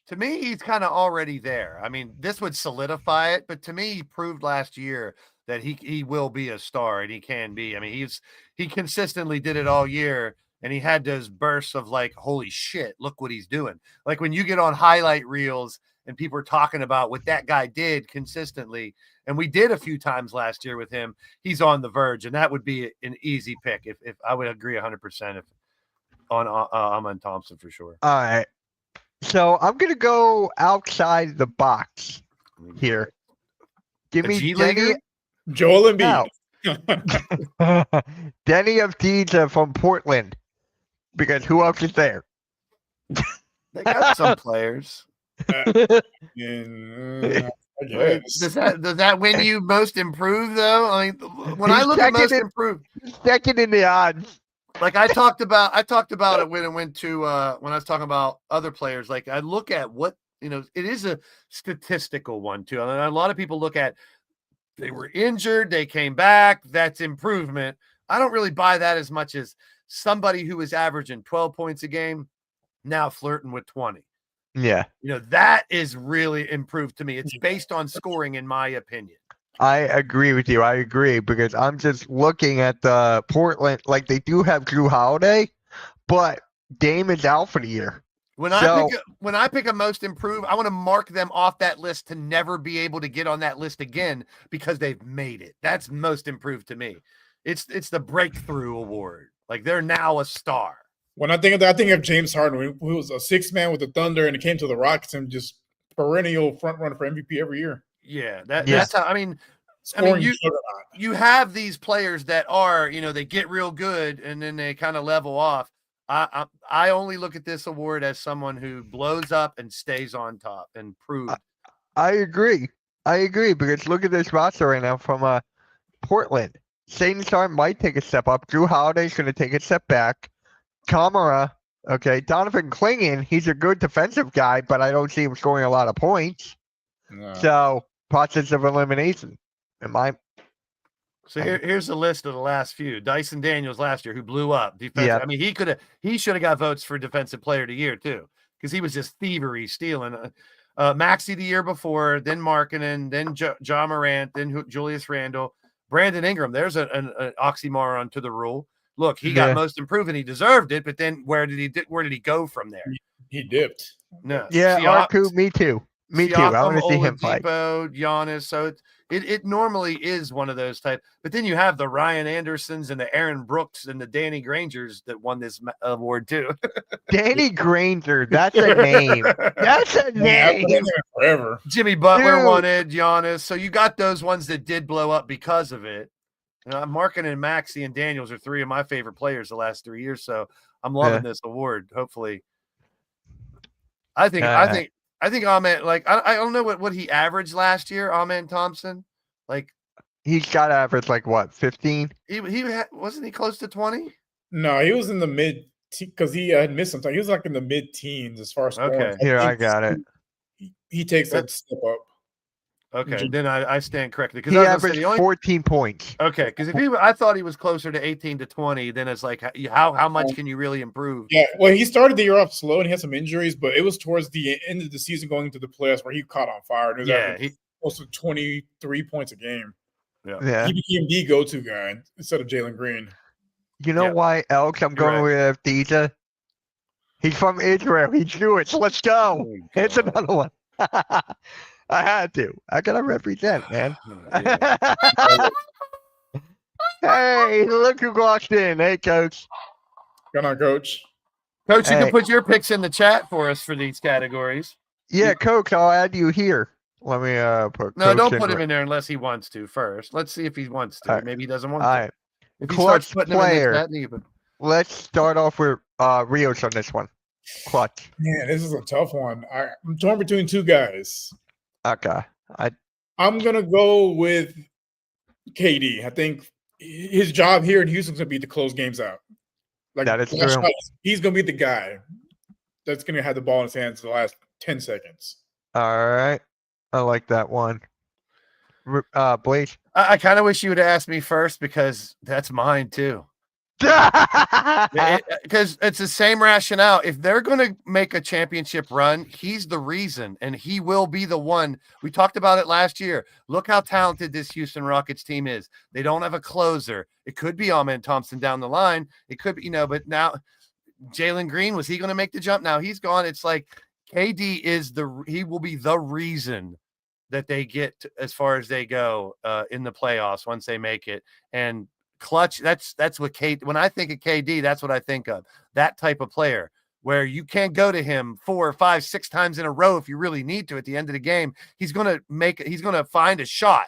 [SPEAKER 3] To me, he's kind of already there. I mean, this would solidify it, but to me, he proved last year that he will be a star and he can be. I mean, he consistently did it all year, and he had those bursts of like, holy shit, look what he's doing. Like when you get on highlight reels and people are talking about what that guy did consistently, and we did a few times last year with him, he's on the verge, and that would be an easy pick. If I would agree 100% on Amen Thompson for sure.
[SPEAKER 2] All right. So I'm gonna go outside the box here. Give
[SPEAKER 3] A
[SPEAKER 2] me
[SPEAKER 3] G-Leaguer?
[SPEAKER 4] Joel Embiid.
[SPEAKER 2] Denny Avdija from Portland, because who else is there?
[SPEAKER 3] They got some players.
[SPEAKER 4] I
[SPEAKER 3] Does
[SPEAKER 4] guess.
[SPEAKER 3] that win you most improved though? I mean, when I look at most improved,
[SPEAKER 2] Second in the odds.
[SPEAKER 3] like I talked about it when it went to when I was talking about other players. Like I look at what it is a statistical one too. I mean, a lot of people look at they were injured, they came back, that's improvement. I don't really buy that as much as somebody who is averaging 12 points a game now flirting with 20.
[SPEAKER 2] Yeah,
[SPEAKER 3] That is really improved to me. It's based on scoring, in my opinion.
[SPEAKER 2] I agree with you. I agree because I'm just looking at the Portland. Like they do have Drew Holiday, but Dame is out for the year.
[SPEAKER 3] When I pick a most improved, I want to mark them off that list to never be able to get on that list again because they've made it. That's most improved to me. It's the breakthrough award. Like they're now a star.
[SPEAKER 4] When I think of that, I think of James Harden, who was a sixth man with the Thunder and it came to the Rockets and just perennial front runner for MVP every year.
[SPEAKER 3] Yeah, that's how. I mean,
[SPEAKER 4] Scoring
[SPEAKER 3] you have these players that are, they get real good and then they kind of level off. I only look at this award as someone who blows up and stays on top and proves.
[SPEAKER 2] I agree because look at this roster right now from Portland. Shane Sharp might take a step up. Drew Holiday's going to take a step back. Kamara, okay. Donovan Clingan, he's a good defensive guy, but I don't see him scoring a lot of points.
[SPEAKER 4] No.
[SPEAKER 2] So, process of elimination.
[SPEAKER 3] So here's the list of the last few. Dyson Daniels last year, who blew up defense.
[SPEAKER 2] Yeah.
[SPEAKER 3] I mean, he should have got votes for defensive player of the year too, because he was just thievery stealing. Maxey the year before, then Markkanen, then John Morant, then Julius Randle, Brandon Ingram. There's an oxymoron to the rule. Look, he got most improved and he deserved it, but then where did he go from there?
[SPEAKER 4] He dipped.
[SPEAKER 3] No.
[SPEAKER 2] Yeah, Arku, me too. Me too. I
[SPEAKER 3] Siakam,
[SPEAKER 2] want to see him play.
[SPEAKER 3] Oladipo, Giannis. So it normally is one of those type. But then you have the Ryan Andersons and the Aaron Brooks and the Danny Grangers that won this award too.
[SPEAKER 2] Danny Granger. That's a name. That's a
[SPEAKER 4] Yeah, I've been in
[SPEAKER 2] name.
[SPEAKER 4] there forever.
[SPEAKER 3] Jimmy Butler
[SPEAKER 2] Dude.
[SPEAKER 3] won it, Giannis. So you got those ones that did blow up because of it. Markin and Maxey and Daniels are three of my favorite players the last 3 years. So I'm loving this award. Hopefully, I think Amen. Like I don't know what he averaged last year. Amen Thompson, like
[SPEAKER 2] He's got to average like what, 15?
[SPEAKER 3] he wasn't he close to 20?
[SPEAKER 4] No, he was in the mid because he had missed some time. He was like in the mid teens as far as scoring.
[SPEAKER 3] Okay.
[SPEAKER 2] Here, I
[SPEAKER 4] think
[SPEAKER 2] got it.
[SPEAKER 4] He takes that step up.
[SPEAKER 3] Okay, then I stand corrected because
[SPEAKER 2] He
[SPEAKER 3] I was gonna
[SPEAKER 2] averaged
[SPEAKER 3] say the only
[SPEAKER 2] 14 points.
[SPEAKER 3] okay because I thought he was closer to 18 to 20. Then it's like how much can you really improve?
[SPEAKER 4] Yeah, well, he started the year off slow and he had some injuries, but it was towards the end of the season going into the playoffs where he caught on fire. And it was
[SPEAKER 3] Yeah,
[SPEAKER 4] close to 23 points a game.
[SPEAKER 2] Yeah.
[SPEAKER 4] He became the go-to guy instead of Jalen Green.
[SPEAKER 2] You know
[SPEAKER 3] Yeah.
[SPEAKER 2] why, Elks? I'm going with Deja. He's from Israel. He's Jewish. Let's go. It's another one. I had to. I gotta represent, man.
[SPEAKER 3] Yeah.
[SPEAKER 2] Hey, look who walked in. Hey, Coach.
[SPEAKER 4] Come on, Coach.
[SPEAKER 3] Coach, you
[SPEAKER 2] Hey.
[SPEAKER 3] can put your picks in the chat for us for these categories.
[SPEAKER 2] Yeah, Coach, I'll add you here. Let me put.
[SPEAKER 3] No,
[SPEAKER 2] Coach
[SPEAKER 3] don't put him in there unless he wants to first. Let's see if he wants to.
[SPEAKER 2] All right.
[SPEAKER 3] Maybe he doesn't want
[SPEAKER 2] All
[SPEAKER 3] to.
[SPEAKER 2] right.
[SPEAKER 3] If he
[SPEAKER 2] Clutch
[SPEAKER 3] starts putting
[SPEAKER 2] player.
[SPEAKER 3] him in the chat, then you put-
[SPEAKER 2] Let's start off with Rios on this one. Clutch.
[SPEAKER 4] Man, this is a tough one. I'm torn between two guys.
[SPEAKER 2] Okay.
[SPEAKER 4] I'm gonna go with KD. I think his job here in Houston's gonna be to close games out. Like
[SPEAKER 2] That is
[SPEAKER 4] last
[SPEAKER 2] true.
[SPEAKER 4] shot, he's gonna be the guy that's gonna have the ball in his hands the last 10 seconds.
[SPEAKER 2] All right. I like that one. Blaze.
[SPEAKER 3] I kind of wish you would have asked me first because that's mine too. Because it's the same rationale. If they're going to make a championship run, he's the reason, and he will be the one. We talked about it last year. Look how talented this Houston Rockets team is. They don't have a closer. It could be Amen Thompson down the line. It could be, but now Jalen Green, was he going to make the jump? Now he's gone. It's like KD he will be the reason that they get as far as they go in the playoffs once they make it. And clutch, that's what when I think of KD, that's what I think of. That type of player where you can't go to him 4, 5, 6 times in a row if you really need to at the end of the game. He's going to find a shot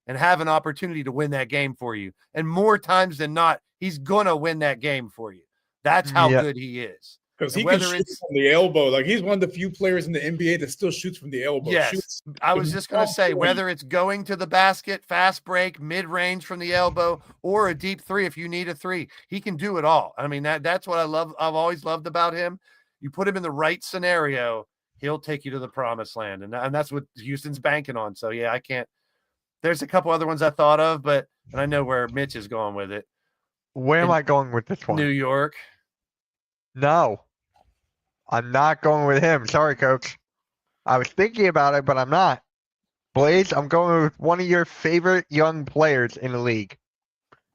[SPEAKER 3] and have an opportunity to win that game for you. And more times than not, he's going to win that game for you. That's how good he is.
[SPEAKER 4] Because he
[SPEAKER 3] Whether
[SPEAKER 4] can shoot
[SPEAKER 3] it's-
[SPEAKER 4] from the elbow. Like he's one of the few players in the NBA that still shoots from the elbow.
[SPEAKER 3] Yes,
[SPEAKER 4] Shoots
[SPEAKER 3] I was just going to say, whether it's going to the basket, fast break, mid-range from the elbow, or a deep three if you need a three, he can do it all. I mean, that's what I love. I've always loved about him. You put him in the right scenario, he'll take you to the promised land, and that's what Houston's banking on. So, yeah, I can't. There's a couple other ones I thought of, and I know where Mitch is going with it.
[SPEAKER 2] Where am I going with this one?
[SPEAKER 3] New York.
[SPEAKER 2] No. I'm not going with him. Sorry, Coach. I was thinking about it, but I'm not. Blaze, I'm going with one of your favorite young players in the league.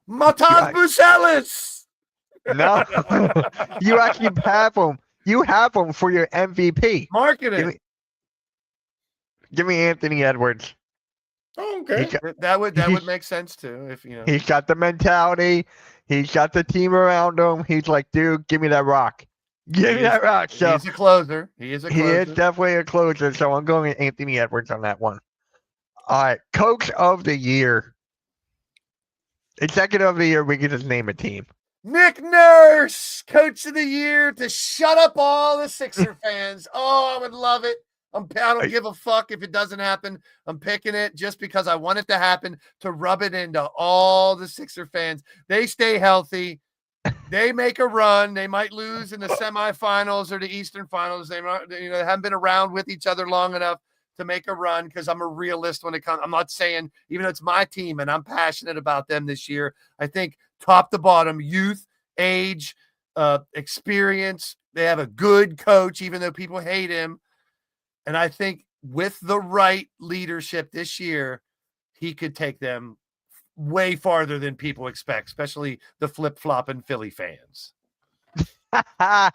[SPEAKER 3] Matas Bucelis.
[SPEAKER 2] No. You actually have him. You have him for your MVP.
[SPEAKER 3] Marketing.
[SPEAKER 2] Give me Anthony Edwards.
[SPEAKER 4] Oh, okay.
[SPEAKER 3] That would make sense too. If
[SPEAKER 2] He's got the mentality. He's got the team around him. He's like, dude, give me that rock. Give me that rock. So
[SPEAKER 3] he's a closer. He is
[SPEAKER 2] definitely a closer. So I'm going with Anthony Edwards on that one. All right, Coach of the Year. Executive of the Year, we can just name a team.
[SPEAKER 3] Nick Nurse, Coach of the Year, to shut up all the Sixer fans. Oh, I would love it. I don't give a fuck if it doesn't happen. I'm picking it just because I want it to happen, to rub it into all the Sixer fans. They stay healthy. They make a run. They might lose in the semifinals or the Eastern Finals. They haven't been around with each other long enough to make a run, because I'm a realist when it comes. I'm not saying, even though it's my team and I'm passionate about them this year, I think top to bottom, youth, age, experience, they have a good coach, even though people hate him. And I think with the right leadership this year, he could take them way farther than people expect, especially the flip-flopping Philly fans.
[SPEAKER 2] All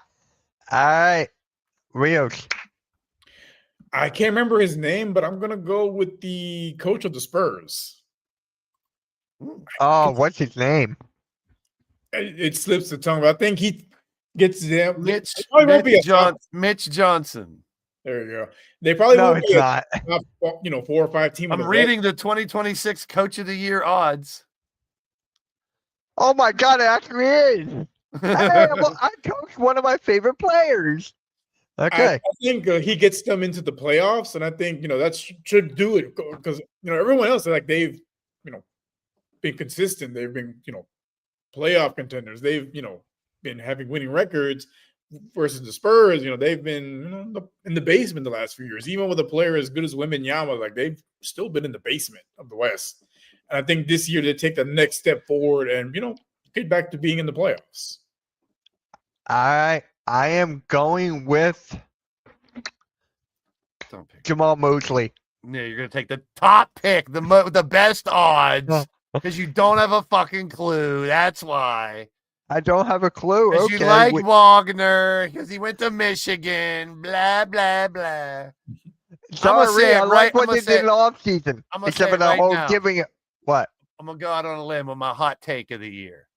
[SPEAKER 2] right. Rios.
[SPEAKER 4] I can't remember his name, but I'm gonna go with the coach of the Spurs.
[SPEAKER 2] Oh, what's his name?
[SPEAKER 4] It slips the tongue, but I think he gets them.
[SPEAKER 3] Mitch,
[SPEAKER 4] They probably won't be a top.
[SPEAKER 3] Mitch Johnson.
[SPEAKER 4] There you go. They probably
[SPEAKER 2] No,
[SPEAKER 4] won't
[SPEAKER 2] it's
[SPEAKER 4] be
[SPEAKER 2] not.
[SPEAKER 4] a top, 4 or 5 team.
[SPEAKER 3] I'm reading the 2026 Coach of the Year odds.
[SPEAKER 2] Oh my God, it actually is. Hey, I coached one of my favorite players. Okay.
[SPEAKER 4] I think he gets them into the playoffs, and I think that should do it because everyone else they've been consistent. They've been playoff contenders. They've been having winning records versus the Spurs. They've been in the basement the last few years. Even with a player as good as Wembanyama, they've still been in the basement of the West. And I think this year they take the next step forward and get back to being in the playoffs.
[SPEAKER 2] I am going with
[SPEAKER 3] Don't pick.
[SPEAKER 2] Jamal Mosley.
[SPEAKER 3] Yeah, you're gonna take the top pick, the best odds, because you don't have a fucking clue. That's why.
[SPEAKER 2] I don't have a clue.
[SPEAKER 3] Because
[SPEAKER 2] Okay.
[SPEAKER 3] you like Wagner, because he went to Michigan. Blah blah blah.
[SPEAKER 2] Sorry, I like what they did in the offseason.
[SPEAKER 3] I'm gonna
[SPEAKER 2] Except
[SPEAKER 3] say
[SPEAKER 2] for
[SPEAKER 3] it
[SPEAKER 2] the
[SPEAKER 3] right
[SPEAKER 2] whole
[SPEAKER 3] now.
[SPEAKER 2] giving it. What?
[SPEAKER 3] I'm gonna go out on a limb with my hot take of the year.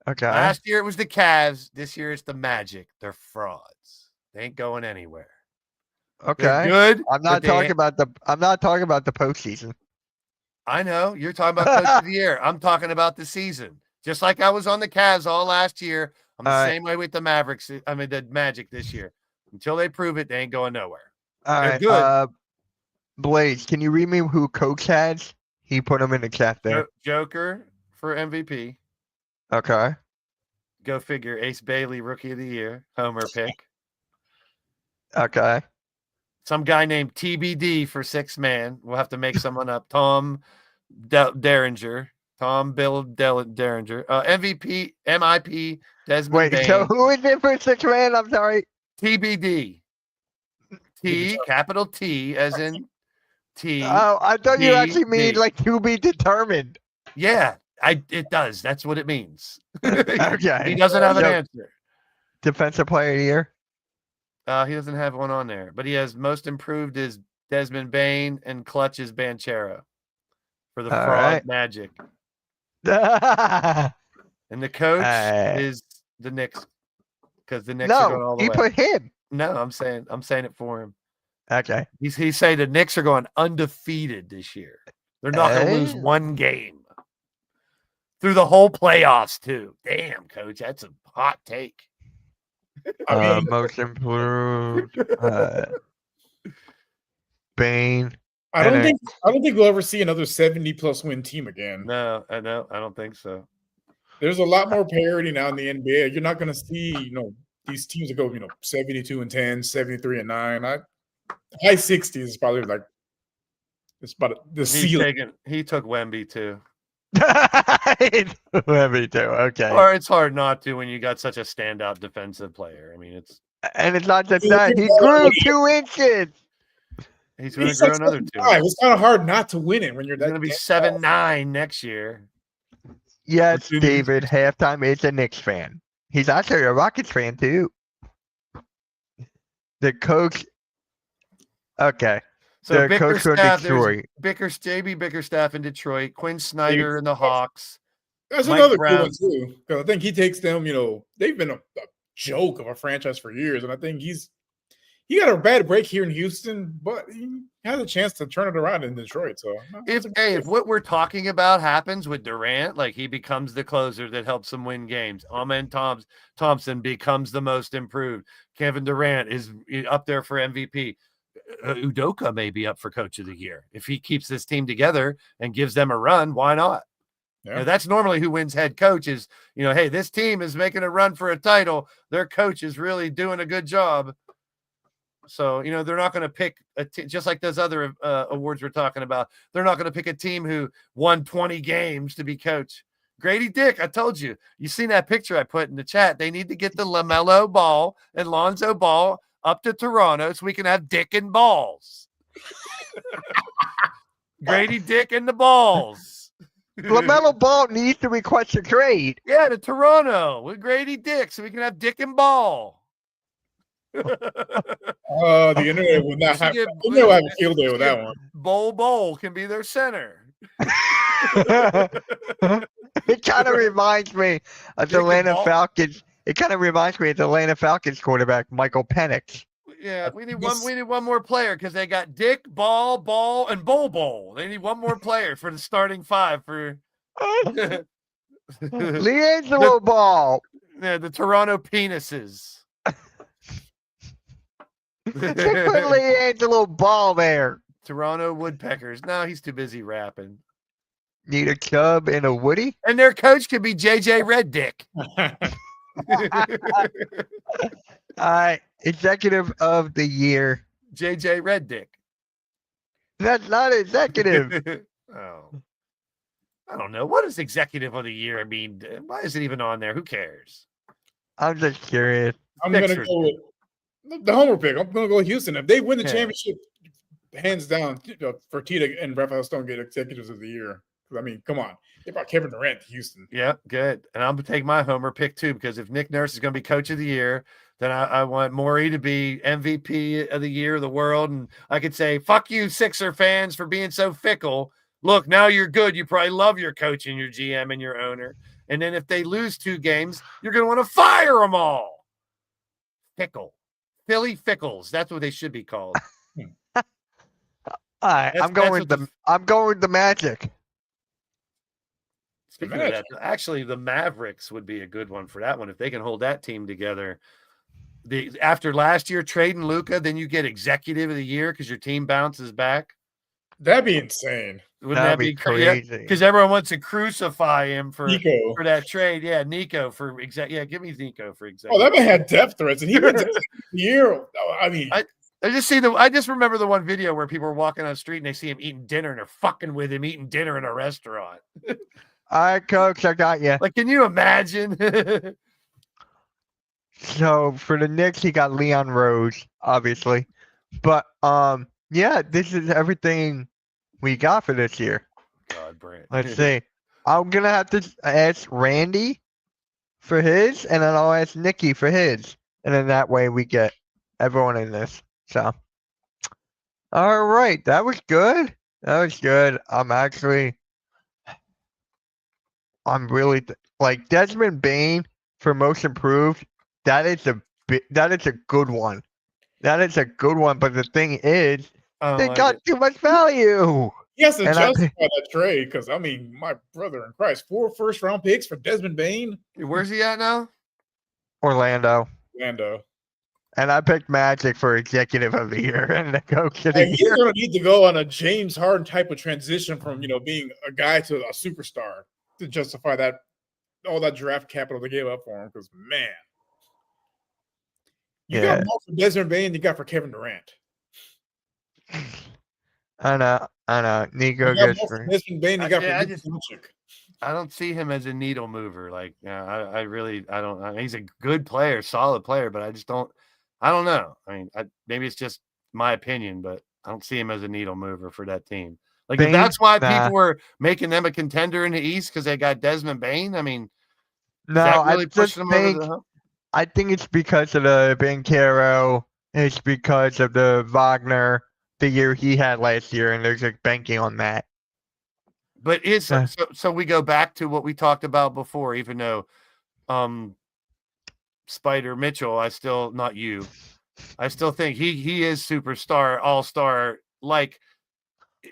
[SPEAKER 2] Okay.
[SPEAKER 3] Last year it was the Cavs. This year it's the Magic. They're frauds. They ain't going anywhere.
[SPEAKER 2] Okay.
[SPEAKER 3] They're good.
[SPEAKER 2] I'm not
[SPEAKER 3] but they
[SPEAKER 2] talking
[SPEAKER 3] ain't-
[SPEAKER 2] about the postseason.
[SPEAKER 3] I know you're talking about Coach of the Year. I'm talking about the season. Just like I was on the Cavs all last year. I'm the
[SPEAKER 2] All right.
[SPEAKER 3] same way with the Mavericks. I mean the Magic this year. Until they prove it, they ain't going nowhere.
[SPEAKER 2] All
[SPEAKER 3] They're
[SPEAKER 2] right.
[SPEAKER 3] good.
[SPEAKER 2] Blaze, can you read me who coach has? He put them in the chat there.
[SPEAKER 3] Joker for MVP.
[SPEAKER 2] Okay.
[SPEAKER 3] Go figure. Ace Bailey, Rookie of the Year, homer pick.
[SPEAKER 2] Okay.
[SPEAKER 3] Some guy named TBD for 6-man. We'll have to make someone up. Tom Derringer. Tom Bill Derringer. MVP, MIP, Desmond
[SPEAKER 2] Wait,
[SPEAKER 3] Bain.
[SPEAKER 2] so who is it for 6-man? I'm sorry.
[SPEAKER 3] TBD. Capital T, as in T.
[SPEAKER 2] Oh, I thought you actually mean
[SPEAKER 3] TBD.
[SPEAKER 2] like to be determined.
[SPEAKER 3] Yeah, it does. That's what it means.
[SPEAKER 2] Okay.
[SPEAKER 3] He doesn't have an
[SPEAKER 2] So,
[SPEAKER 3] answer.
[SPEAKER 2] Defensive player of the year.
[SPEAKER 3] He doesn't have one on there, but he has most improved is Desmond Bain and clutch is Banchero for the
[SPEAKER 2] All
[SPEAKER 3] fraud
[SPEAKER 2] right.
[SPEAKER 3] Magic.
[SPEAKER 2] No,
[SPEAKER 3] And the coach is the Knicks because the Knicks are going all the
[SPEAKER 2] he
[SPEAKER 3] way.
[SPEAKER 2] put him.
[SPEAKER 3] No, I'm saying it for him.
[SPEAKER 2] Okay.
[SPEAKER 3] He's saying the Knicks are going undefeated this year. They're not going to lose
[SPEAKER 2] Hey.
[SPEAKER 3] one game through the whole playoffs too. Damn, coach, that's a hot take.
[SPEAKER 2] Most improved. Bain.
[SPEAKER 4] I don't
[SPEAKER 2] And
[SPEAKER 4] think we'll ever see another 70+ win team again.
[SPEAKER 3] No, I don't think so.
[SPEAKER 4] There's a lot more parity now in the NBA. You're not going to see, these teams that go, 72-10, 73-9. High 60s is probably it's about the ceiling.
[SPEAKER 3] He took Wemby too.
[SPEAKER 2] Me too. Okay.
[SPEAKER 3] Or it's hard not to when you got such a standout defensive player. I mean, it's
[SPEAKER 2] not just that. He grew 2 inches.
[SPEAKER 3] he's going to
[SPEAKER 4] He's
[SPEAKER 3] grow
[SPEAKER 4] like
[SPEAKER 3] another 2.
[SPEAKER 4] 75. It's kind of hard not to win it when you're
[SPEAKER 3] He's
[SPEAKER 4] that.
[SPEAKER 3] going to be
[SPEAKER 4] damn tall.
[SPEAKER 3] 7'9" next year.
[SPEAKER 2] Yes,
[SPEAKER 4] Two
[SPEAKER 2] David. Halftime is a Knicks fan. He's actually a Rockets fan too. The coach. Okay.
[SPEAKER 3] So
[SPEAKER 2] The coach from
[SPEAKER 3] Bickerstaff,
[SPEAKER 2] Detroit.
[SPEAKER 3] there's JB Bickerstaff in Detroit, Quinn Snyder in the Hawks.
[SPEAKER 4] That's
[SPEAKER 3] Mike
[SPEAKER 4] another
[SPEAKER 3] Brown.
[SPEAKER 4] cool one too. Because I think he takes them. They've been a joke of a franchise for years, and I think he got a bad break here in Houston, but he has a chance to turn it around in Detroit. So
[SPEAKER 3] If what we're talking about happens with Durant, like he becomes the closer that helps them win games. Amen. Thompson becomes the most improved. Kevin Durant is up there for MVP. Udoka may be up for Coach of the Year if he keeps this team together and gives them a run. Why not?
[SPEAKER 4] Yeah.
[SPEAKER 3] That's normally who wins head coach is, hey, this team is making a run for a title. Their coach is really doing a good job. So, they're not going to pick just like those other awards we're talking about. They're not going to pick a team who won 20 games to be coach. Grady Dick, I told you. You seen that picture I put in the chat. They need to get the LaMelo Ball and Lonzo Ball up to Toronto so we can have Dick and Balls. Grady Dick and the Balls.
[SPEAKER 2] LaMelo Ball needs to request a trade.
[SPEAKER 3] Yeah, to Toronto with Grady Dick so we can have Dick and Ball.
[SPEAKER 4] The internet would not have.
[SPEAKER 3] Give-
[SPEAKER 4] The internet will have a field day with that one.
[SPEAKER 3] Bol can be their center.
[SPEAKER 2] It kind of reminds me of the
[SPEAKER 3] Jacob
[SPEAKER 2] Atlanta
[SPEAKER 3] Ball.
[SPEAKER 2] Falcons. It kind of reminds me of the Atlanta Falcons quarterback Michael Penix.
[SPEAKER 3] Yeah, we need one more player because they got Dick, Ball, and Bowl. They need one more player for the starting five for
[SPEAKER 2] LiAngelo Ball.
[SPEAKER 3] the Toronto Penises.
[SPEAKER 2] Just put LiAngelo Ball there.
[SPEAKER 3] Toronto Woodpeckers. No, he's too busy rapping.
[SPEAKER 2] Need a Chubb and a Woody?
[SPEAKER 3] And their coach could be JJ Reddick.
[SPEAKER 2] All right. Executive of the year.
[SPEAKER 3] JJ Reddick.
[SPEAKER 2] That's not executive.
[SPEAKER 3] Oh. I don't know. What is executive of the year? I mean, why is it even on there? Who cares?
[SPEAKER 2] I'm just curious.
[SPEAKER 4] I'm going to
[SPEAKER 3] Sixers.
[SPEAKER 4] go with the homer pick. I'm going to go with Houston. If they win the
[SPEAKER 3] Yeah.
[SPEAKER 4] championship, hands down, Fertitta and Rafael Stone get executives of the year. 'Cause, I mean, come on. They brought Kevin Durant to Houston.
[SPEAKER 3] Yeah, good. And I'm going to take my homer pick too, because if Nick Nurse is going to be coach of the year, then I want Morey to be MVP of the year of the world. And I could say, fuck you, Sixer fans, for being so fickle. Look, now you're good. You probably love your coach and your GM and your owner. And then if they lose 2 games, you're going to want to fire them all. Fickle. Philly Fickles. That's what they should be called.
[SPEAKER 2] All right.
[SPEAKER 3] That's
[SPEAKER 2] I'm going
[SPEAKER 3] what
[SPEAKER 2] with
[SPEAKER 3] the-
[SPEAKER 2] I'm going with the Magic.
[SPEAKER 3] Speaking of that, actually, the Mavericks would be a good one for that one if they can hold that team together. After last year trading Luka, then you get executive of the year because your team bounces back.
[SPEAKER 4] That'd be insane.
[SPEAKER 3] Wouldn't
[SPEAKER 2] That'd
[SPEAKER 3] that
[SPEAKER 2] be
[SPEAKER 3] be crazy?
[SPEAKER 2] crazy.
[SPEAKER 3] Because everyone wants to crucify him for
[SPEAKER 4] Nico.
[SPEAKER 3] that trade. Yeah, Nico for Yeah, give me Nico for
[SPEAKER 4] Oh,
[SPEAKER 3] executive.
[SPEAKER 4] that man had depth threats, and he wins the year. Oh, I mean,
[SPEAKER 3] I just remember the one video where people were walking on the street and they see him eating dinner and they're fucking with him eating dinner in a restaurant.
[SPEAKER 2] All right, Coach, I got you.
[SPEAKER 3] Like, can you imagine?
[SPEAKER 2] So for the Knicks, he got Leon Rose, obviously. But yeah, this is everything we got for this year.
[SPEAKER 3] God, Brent.
[SPEAKER 2] Let's see. I'm gonna have to ask Randy for his, and then I'll ask Nikki for his, and then that way we get everyone in this. So, all right, that was good. That was good. I'm really like Desmond Bain for most improved. That is a good one. That is a good one. But the thing is,
[SPEAKER 3] I don't
[SPEAKER 2] they
[SPEAKER 3] like
[SPEAKER 2] got
[SPEAKER 3] it.
[SPEAKER 2] too much value.
[SPEAKER 4] he has to
[SPEAKER 2] and I
[SPEAKER 4] justify
[SPEAKER 2] think-
[SPEAKER 4] that trade because, I mean, my brother in Christ, 4 first-round picks for Desmond Bain.
[SPEAKER 3] Where's he at now?
[SPEAKER 2] Orlando.
[SPEAKER 4] Lando.
[SPEAKER 2] And I picked Magic for executive of the year and the coach of the
[SPEAKER 4] He's
[SPEAKER 2] year.
[SPEAKER 4] going to need to go on a James Harden type of transition from, being a guy to a superstar to justify all that draft capital they gave up for him. Because, man, you
[SPEAKER 2] Yeah.
[SPEAKER 4] got more for Desmond Bain than you got for Kevin Durant.
[SPEAKER 2] I know. Nico
[SPEAKER 4] You got
[SPEAKER 2] gets
[SPEAKER 4] more for
[SPEAKER 2] for
[SPEAKER 4] Desmond Bain than you got
[SPEAKER 3] Yeah, I
[SPEAKER 4] for
[SPEAKER 3] just-
[SPEAKER 4] Luka Doncic.
[SPEAKER 3] I don't see him as a needle mover. Like, I don't. He's a good player, solid player, but I don't know. I mean, maybe it's just my opinion, but I don't see him as a needle mover for that team. Like, if
[SPEAKER 2] Bain?
[SPEAKER 3] that's why
[SPEAKER 2] Nah.
[SPEAKER 3] people were making them a contender in the East because they got Desmond Bain. I mean, is
[SPEAKER 2] No,
[SPEAKER 3] that really
[SPEAKER 2] I just
[SPEAKER 3] pushing them over
[SPEAKER 2] think
[SPEAKER 3] the hump?
[SPEAKER 2] I think it's because of the Bankero. It's because of the Wagner, the year he had last year, and they're just banking on that.
[SPEAKER 3] But
[SPEAKER 2] Yeah.
[SPEAKER 3] so we go back to what we talked about before, even though Spider Mitchell, I still think he is superstar, all-star. Like,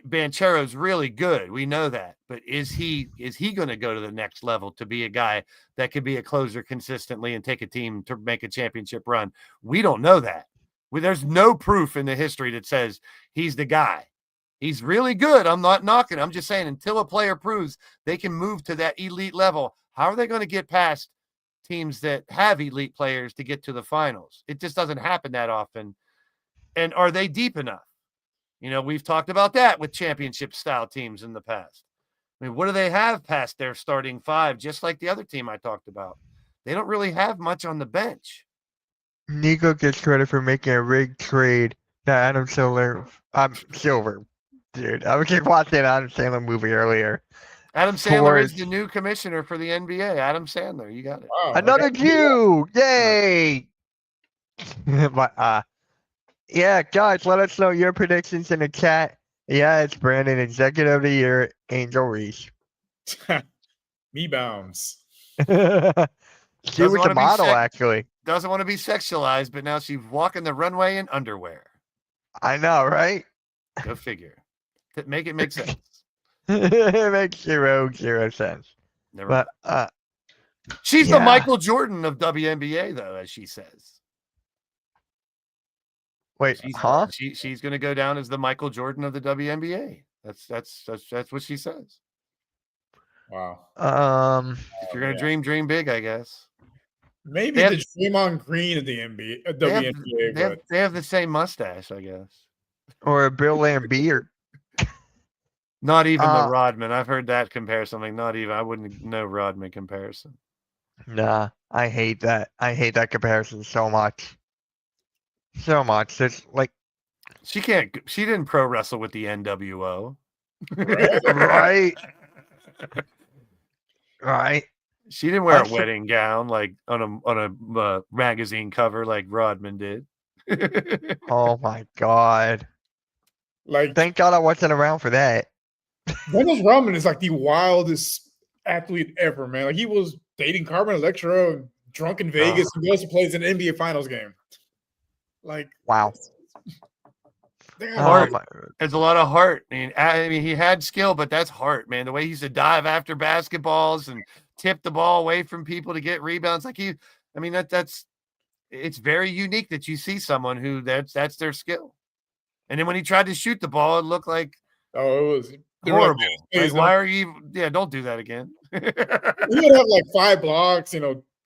[SPEAKER 3] Banchero's really good. We know that. But is he going to go to the next level to be a guy that could be a closer consistently and take a team to make a championship run? We don't know that. There's no proof in the history that says he's the guy. He's really good. I'm not knocking. I'm just saying, until a player proves they can move to that elite level, how are they going to get past teams that have elite players to get to the finals? It just doesn't happen that often. And are they deep enough? We've talked about that with championship style teams in the past. I mean, what do they have past their starting 5? Just like the other team I talked about, they don't really have much on the bench.
[SPEAKER 2] Nico gets credit for making a rigged trade that Adam Silver. Dude, I was just watching an Adam Sandler movie earlier.
[SPEAKER 3] Adam Sandler is
[SPEAKER 2] Towards-
[SPEAKER 3] the new commissioner for the NBA. Adam Sandler, you got it.
[SPEAKER 4] Wow,
[SPEAKER 2] Another Jew! Yay! But yeah, guys, let us know your predictions in the chat. Yeah, it's Brandon, Executive of the Year, Angel Reese.
[SPEAKER 4] Me bounds.
[SPEAKER 2] She
[SPEAKER 3] Doesn't
[SPEAKER 2] was
[SPEAKER 3] wanna
[SPEAKER 2] a
[SPEAKER 3] be
[SPEAKER 2] model,
[SPEAKER 3] sec-
[SPEAKER 2] actually.
[SPEAKER 3] Doesn't want to be sexualized, but now she's walking the runway in underwear.
[SPEAKER 2] I know, right?
[SPEAKER 3] Go figure. Make it make sense.
[SPEAKER 2] It makes zero sense.
[SPEAKER 3] Never
[SPEAKER 2] But
[SPEAKER 3] mind. She's the
[SPEAKER 2] yeah.
[SPEAKER 3] Michael Jordan of WNBA, though, as she says.
[SPEAKER 2] Wait,
[SPEAKER 3] She's,
[SPEAKER 2] huh?
[SPEAKER 3] she's going to go down as the Michael Jordan of the WNBA. That's what she says.
[SPEAKER 4] Wow.
[SPEAKER 3] If you're going to dream big, I guess.
[SPEAKER 4] Maybe the Draymond Green of the NBA, WNBA,
[SPEAKER 3] they have the same mustache, I guess.
[SPEAKER 2] Or Bill Laimbeer.
[SPEAKER 3] Not even the Rodman. I've heard that comparison. Like, not even. I wouldn't know Rodman comparison.
[SPEAKER 2] Nah, I hate that. I hate that comparison so much. So much. It's like
[SPEAKER 3] she didn't pro wrestle with the NWO.
[SPEAKER 2] Right. Right.
[SPEAKER 3] She didn't wear a wedding gown like on a magazine cover like Rodman did.
[SPEAKER 2] Oh my God.
[SPEAKER 4] Like,
[SPEAKER 2] thank God I wasn't around for that.
[SPEAKER 4] Dennis Rodman is like the wildest athlete ever, man. Like, he was dating Carmen Electra, drunk in Vegas, and also plays an NBA Finals game. Like,
[SPEAKER 2] wow.
[SPEAKER 3] Heart. There's a lot of heart. I mean, he had skill, but that's heart, man. The way he used to dive after basketballs and tip the ball away from people to get rebounds, like it's very unique that you see someone who that's their skill. And then when he tried to shoot the ball, it looked like
[SPEAKER 4] it was
[SPEAKER 3] horrible. Like, why are you? Yeah, don't do that again.
[SPEAKER 4] He would have like 5 blocks,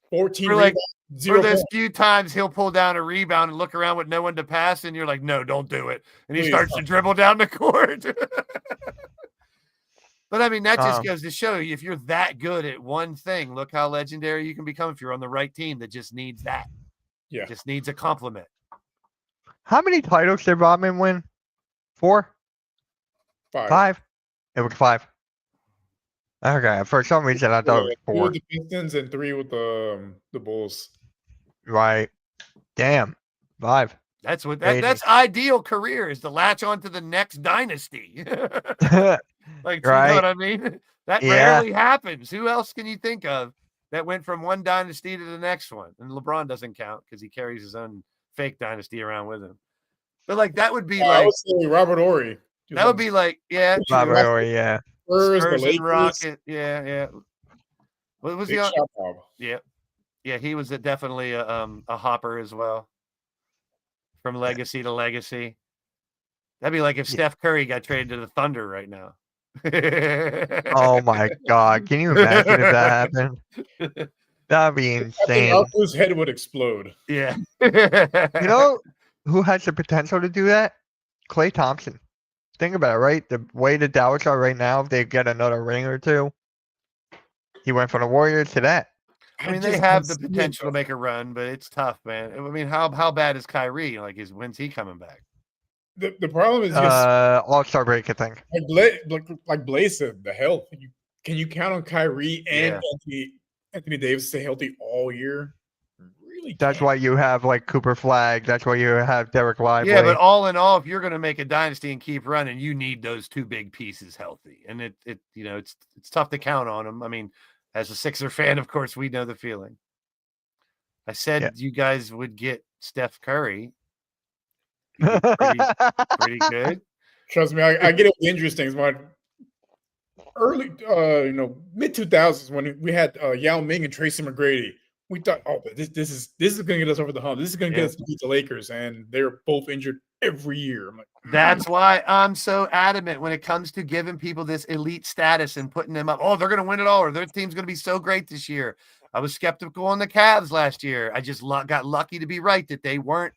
[SPEAKER 4] 14 rebounds.
[SPEAKER 3] For those few times he'll pull down a rebound and look around with no one to pass, and you're like, no, don't do it. And he starts to dribble down the court. But I mean, that just goes to show you, if you're that good at one thing, look how legendary you can become if you're on the right team that just needs that.
[SPEAKER 4] Yeah.
[SPEAKER 3] Just needs a compliment.
[SPEAKER 2] How many titles did Rodman win? 4? 5? It was 5. Okay, for some reason I thought it was 4.
[SPEAKER 4] 2 with the Pistons and 3 with the Bulls.
[SPEAKER 2] Right. Damn. 5.
[SPEAKER 3] That's what that's ideal career, is to latch on to the next dynasty. Like,
[SPEAKER 2] right.
[SPEAKER 3] You know what I mean? That rarely happens. Who else can you think of that went from one dynasty to the next one? And LeBron doesn't count because he carries his own fake dynasty around with him. But like, that would be
[SPEAKER 4] I would say Robert Horry.
[SPEAKER 3] That would be like,
[SPEAKER 2] Robert Horry, yeah.
[SPEAKER 4] Spurs,
[SPEAKER 3] and Rocket, yeah. What was he on? Yeah, he was definitely a hopper as well. From legacy to legacy. That'd be like if Steph Curry got traded to the Thunder right now.
[SPEAKER 2] Oh my God. Can you imagine if that happened? That'd be insane.
[SPEAKER 4] Whose head would explode.
[SPEAKER 3] Yeah.
[SPEAKER 2] You know who has the potential to do that? Klay Thompson. Think about it, right? The way the Dallas are right now, if they get another ring or 2, he went from the Warriors to that.
[SPEAKER 3] I mean, they have the potential to make a run, but it's tough, man. I mean, how bad is Kyrie? Like, when's he coming back?
[SPEAKER 4] The problem is
[SPEAKER 2] All-Star break, I think.
[SPEAKER 4] Like Blaze said, the health. Can you count on Kyrie and Anthony Davis to stay healthy all year? Really?
[SPEAKER 2] That's why you have like Cooper Flag. That's why you have Derek Lively.
[SPEAKER 3] Yeah, but all in all, if you're going to make a dynasty and keep running, you need those 2 big pieces healthy, and it's tough to count on them. I mean, as a Sixer fan, of course, we know the feeling. I said you guys would get Steph Curry. Pretty good.
[SPEAKER 4] Trust me, I get it with injuries things. But early, mid 2000s when we had Yao Ming and Tracy McGrady, we thought, this is going to get us over the hump. This is going to get us to beat the Lakers, and they're both injured every year. I'm like,
[SPEAKER 3] that's why I'm so adamant when it comes to giving people this elite status and putting them up. Oh, they're going to win it all, or their team's going to be so great this year. I was skeptical on the Cavs last year. I just got lucky to be right that they weren't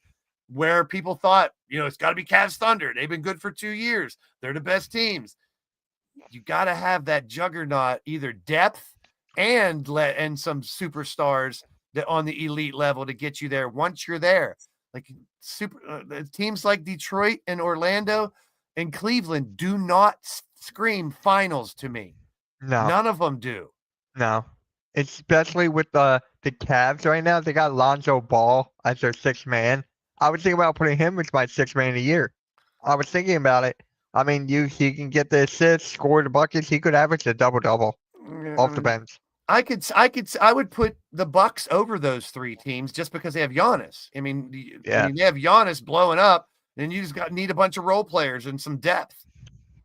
[SPEAKER 3] where people thought, it's got to be Cavs Thunder. They've been good for 2 years. They're the best teams. You got to have that juggernaut, either depth and some superstars that on the elite level to get you there. Once you're there, like teams like Detroit and Orlando and Cleveland do not scream finals to me.
[SPEAKER 2] No,
[SPEAKER 3] none of them do.
[SPEAKER 2] No, especially with the Cavs right now. They got Lonzo Ball as their 6th man. I was thinking about putting him as my 6th man of the year. I was thinking about it. I mean, he can get the assists, score the buckets. He could average a double-double
[SPEAKER 3] Yeah,
[SPEAKER 2] off the bench.
[SPEAKER 3] I would put the Bucks over those 3 teams just because they have Giannis. I mean, they have Giannis blowing up, and you just need a bunch of role players and some depth.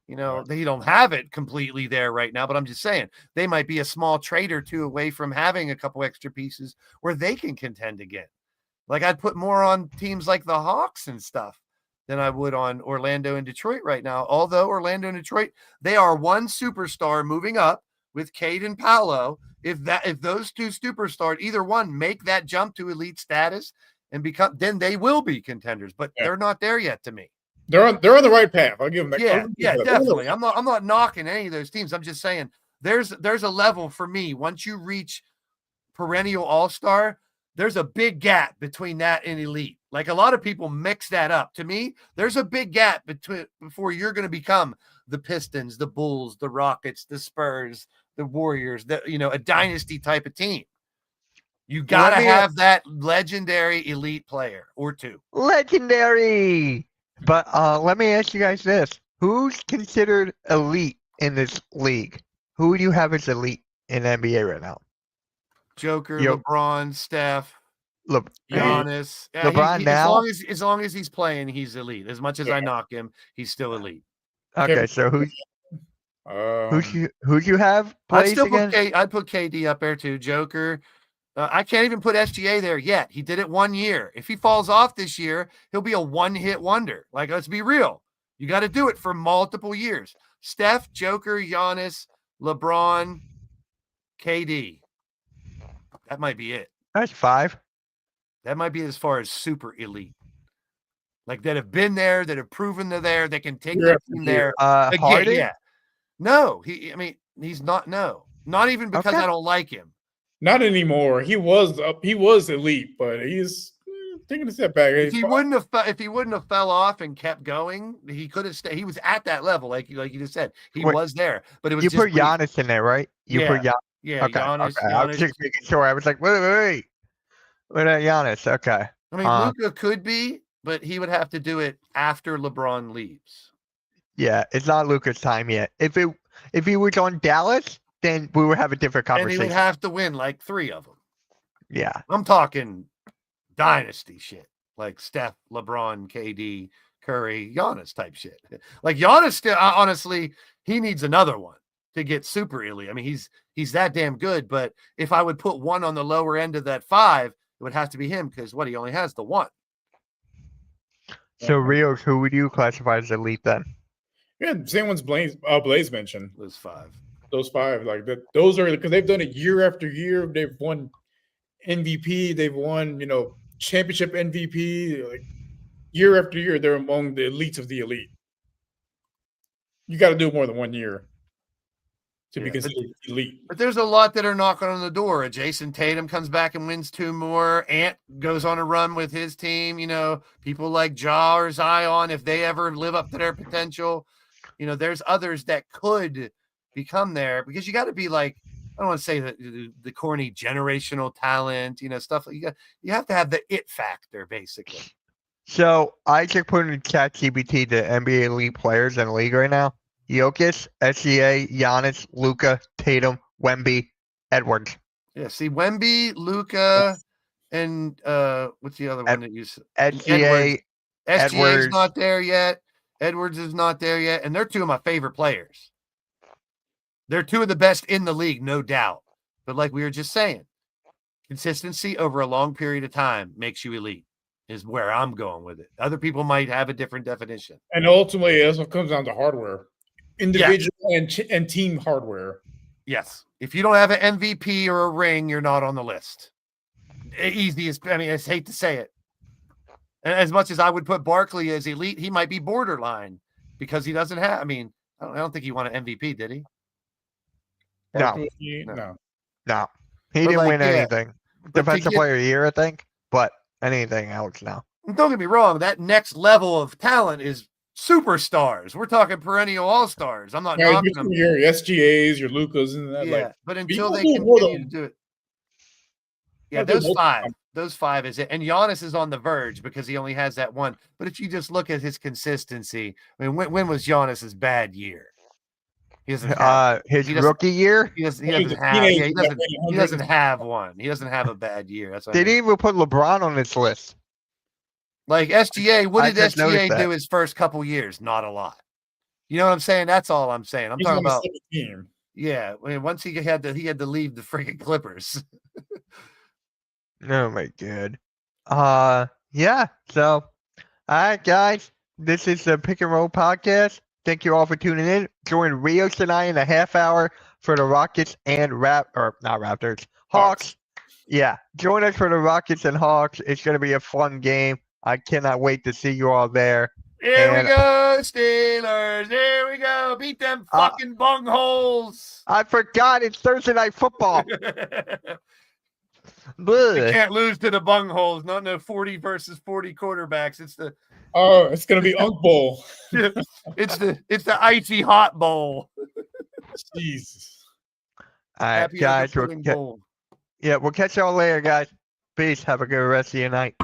[SPEAKER 3] You know, they don't have it completely there right now, but I'm just saying they might be a small trade or two away from having a couple extra pieces where they can contend again. Like I'd put more on teams like the Hawks and stuff than I would on Orlando and Detroit right now. Although Orlando and Detroit, they are one superstar moving up with Cade and Paolo. If those 2 superstars, either one, make that jump to elite status and become, then they will be contenders. But they're not there yet to me.
[SPEAKER 4] They're on the right path. I'll give them that.
[SPEAKER 3] Yeah, definitely. I'm not knocking any of those teams. I'm just saying there's a level for me. Once you reach perennial all-star, there's a big gap between that and elite. Like a lot of people mix that up. To me, there's a big gap before you're going to become the Pistons, the Bulls, the Rockets, the Spurs, the Warriors, a dynasty type of team. You got to have that legendary elite player or 2.
[SPEAKER 2] Legendary. But let me ask you guys this. Who's considered elite in this league? Who do you have as elite in the NBA right now?
[SPEAKER 3] Joker, LeBron, Steph, Giannis.
[SPEAKER 2] LeBron now?
[SPEAKER 3] As long as he's playing, he's elite. As much as I knock him, he's still elite.
[SPEAKER 2] Okay, so who you have?
[SPEAKER 3] I'd put KD up there too. Joker. I can't even put SGA there yet. He did it 1 year. If he falls off this year, he'll be a one-hit wonder. Like, let's be real. You got to do it for multiple years. Steph, Joker, Giannis, LeBron, KD. That might be it.
[SPEAKER 2] That's 5.
[SPEAKER 3] That might be as far as super elite. Like that have been there, that have proven they're there, they can take their team there.
[SPEAKER 2] Harden?
[SPEAKER 3] Yeah. No, he's not. No, not even because I don't like him.
[SPEAKER 4] Not anymore. He was elite, but he's taking a step back.
[SPEAKER 3] If he wouldn't have fell off and kept going, he could have stayed. He was at that level, like you just said. He was there, but it was.
[SPEAKER 2] You put Giannis in there, right? You put Giannis.
[SPEAKER 3] Yeah, okay,
[SPEAKER 2] Giannis.
[SPEAKER 3] Giannis.
[SPEAKER 2] I was just making sure. I was like, wait. What about Giannis? Okay.
[SPEAKER 3] I mean, Luka could be, but he would have to do it after LeBron leaves.
[SPEAKER 2] Yeah, it's not Luka's time yet. If he was on Dallas, then we would have a different conversation.
[SPEAKER 3] And he would have to win like 3 of them.
[SPEAKER 2] Yeah.
[SPEAKER 3] I'm talking dynasty shit, like Steph, LeBron, KD, Curry, Giannis type shit. Like Giannis still, honestly, he needs another one to get super elite. I mean, he's that damn good, but if I would put one on the lower end of that 5, it would have to be him because he only has the 1.
[SPEAKER 2] So Rios, who would you classify as elite then?
[SPEAKER 4] Yeah, same ones Blaze mentioned.
[SPEAKER 3] Those 5.
[SPEAKER 4] Those 5, like that. Those are because they've done it year after year. They've won MVP. They've won, championship MVP. Like year after year, they're among the elites of the elite. You got to do more than 1 year to be considered elite.
[SPEAKER 3] But there's a lot that are knocking on the door. Jason Tatum comes back and wins 2 more. Ant goes on a run with his team. People like Ja or Zion, if they ever live up to their potential, there's others that could become there because you got to be like, I don't want to say the corny generational talent, stuff. You have to have the it factor, basically.
[SPEAKER 2] So I just put in ChatGPT the NBA elite players in the league right now. Jokic, SGA, Giannis, Luka, Tatum, Wemby, Edwards.
[SPEAKER 3] Yeah, see, Wemby, Luka, and what's the other one that you said?
[SPEAKER 2] SGA.
[SPEAKER 3] SGA's not there yet. Edwards is not there yet, and they're 2 of my favorite players. They're 2 of the best in the league, no doubt. But like we were just saying, consistency over a long period of time makes you elite, is where I'm going with it. Other people might have a different definition.
[SPEAKER 4] And ultimately, that's what comes down to hardware. Individual and team hardware.
[SPEAKER 3] Yes. If you don't have an MVP or a ring, you're not on the list. Easiest. I mean, I hate to say it. And as much as I would put Barkley as elite, he might be borderline because he doesn't have. I mean, I don't think he won an MVP, did he?
[SPEAKER 2] No.
[SPEAKER 4] He
[SPEAKER 2] didn't win anything. Defensive player of the year, I think, but anything else now.
[SPEAKER 3] Don't get me wrong. That next level of talent is superstars. We're talking perennial all-stars. I'm not knocking them.
[SPEAKER 4] Your SGAs, your Lukas, and that.
[SPEAKER 3] Yeah, but until they continue to do it. Yeah,
[SPEAKER 4] I'll do multiple.
[SPEAKER 3] those 5 is it. And Giannis is on the verge because he only has that one. But if you just look at his consistency, I mean, when was Giannis's bad year? He doesn't have
[SPEAKER 2] His
[SPEAKER 3] he doesn't
[SPEAKER 2] rookie year.
[SPEAKER 3] he doesn't
[SPEAKER 4] He was a
[SPEAKER 3] have
[SPEAKER 4] teenager,
[SPEAKER 3] he
[SPEAKER 4] got
[SPEAKER 3] doesn't
[SPEAKER 4] winning
[SPEAKER 3] he
[SPEAKER 4] 100.
[SPEAKER 3] doesn't have one. He doesn't have a bad year. That's what I
[SPEAKER 2] They
[SPEAKER 3] mean.
[SPEAKER 2] didn't even put LeBron on this list.
[SPEAKER 3] Like SGA, what
[SPEAKER 2] I
[SPEAKER 3] did
[SPEAKER 2] just noticed
[SPEAKER 3] SGA
[SPEAKER 2] that.
[SPEAKER 3] do his first couple years? Not a lot. You know what I'm saying? That's all I'm saying. I'm
[SPEAKER 4] He's
[SPEAKER 3] talking
[SPEAKER 4] on the
[SPEAKER 3] about
[SPEAKER 4] second team.
[SPEAKER 3] yeah. I mean, once he had to leave the freaking Clippers.
[SPEAKER 2] Oh my god. Yeah. So, all right, guys. This is the Pick and Roll podcast. Thank you all for tuning in. Join Rios and I in a half hour for the Rockets and not Raptors, Hawks. Yeah, join us for the Rockets and Hawks. It's going to be a fun game. I cannot wait to see you all there.
[SPEAKER 3] Here we
[SPEAKER 2] And-
[SPEAKER 3] go, Steelers. Here we go. Beat them fucking bungholes.
[SPEAKER 2] I forgot it's Thursday Night Football.
[SPEAKER 3] You
[SPEAKER 2] Bleh.
[SPEAKER 3] can't lose to the bungholes. Not no 40 versus 40 quarterbacks. It's the
[SPEAKER 4] Oh, it's gonna be Unk Bowl.
[SPEAKER 3] it's the icy hot bowl.
[SPEAKER 4] Jesus.
[SPEAKER 2] All right,
[SPEAKER 3] Happy
[SPEAKER 2] guys.
[SPEAKER 3] pudding bowl.
[SPEAKER 2] We'll catch y'all later, guys. Peace. Have a good rest of your night.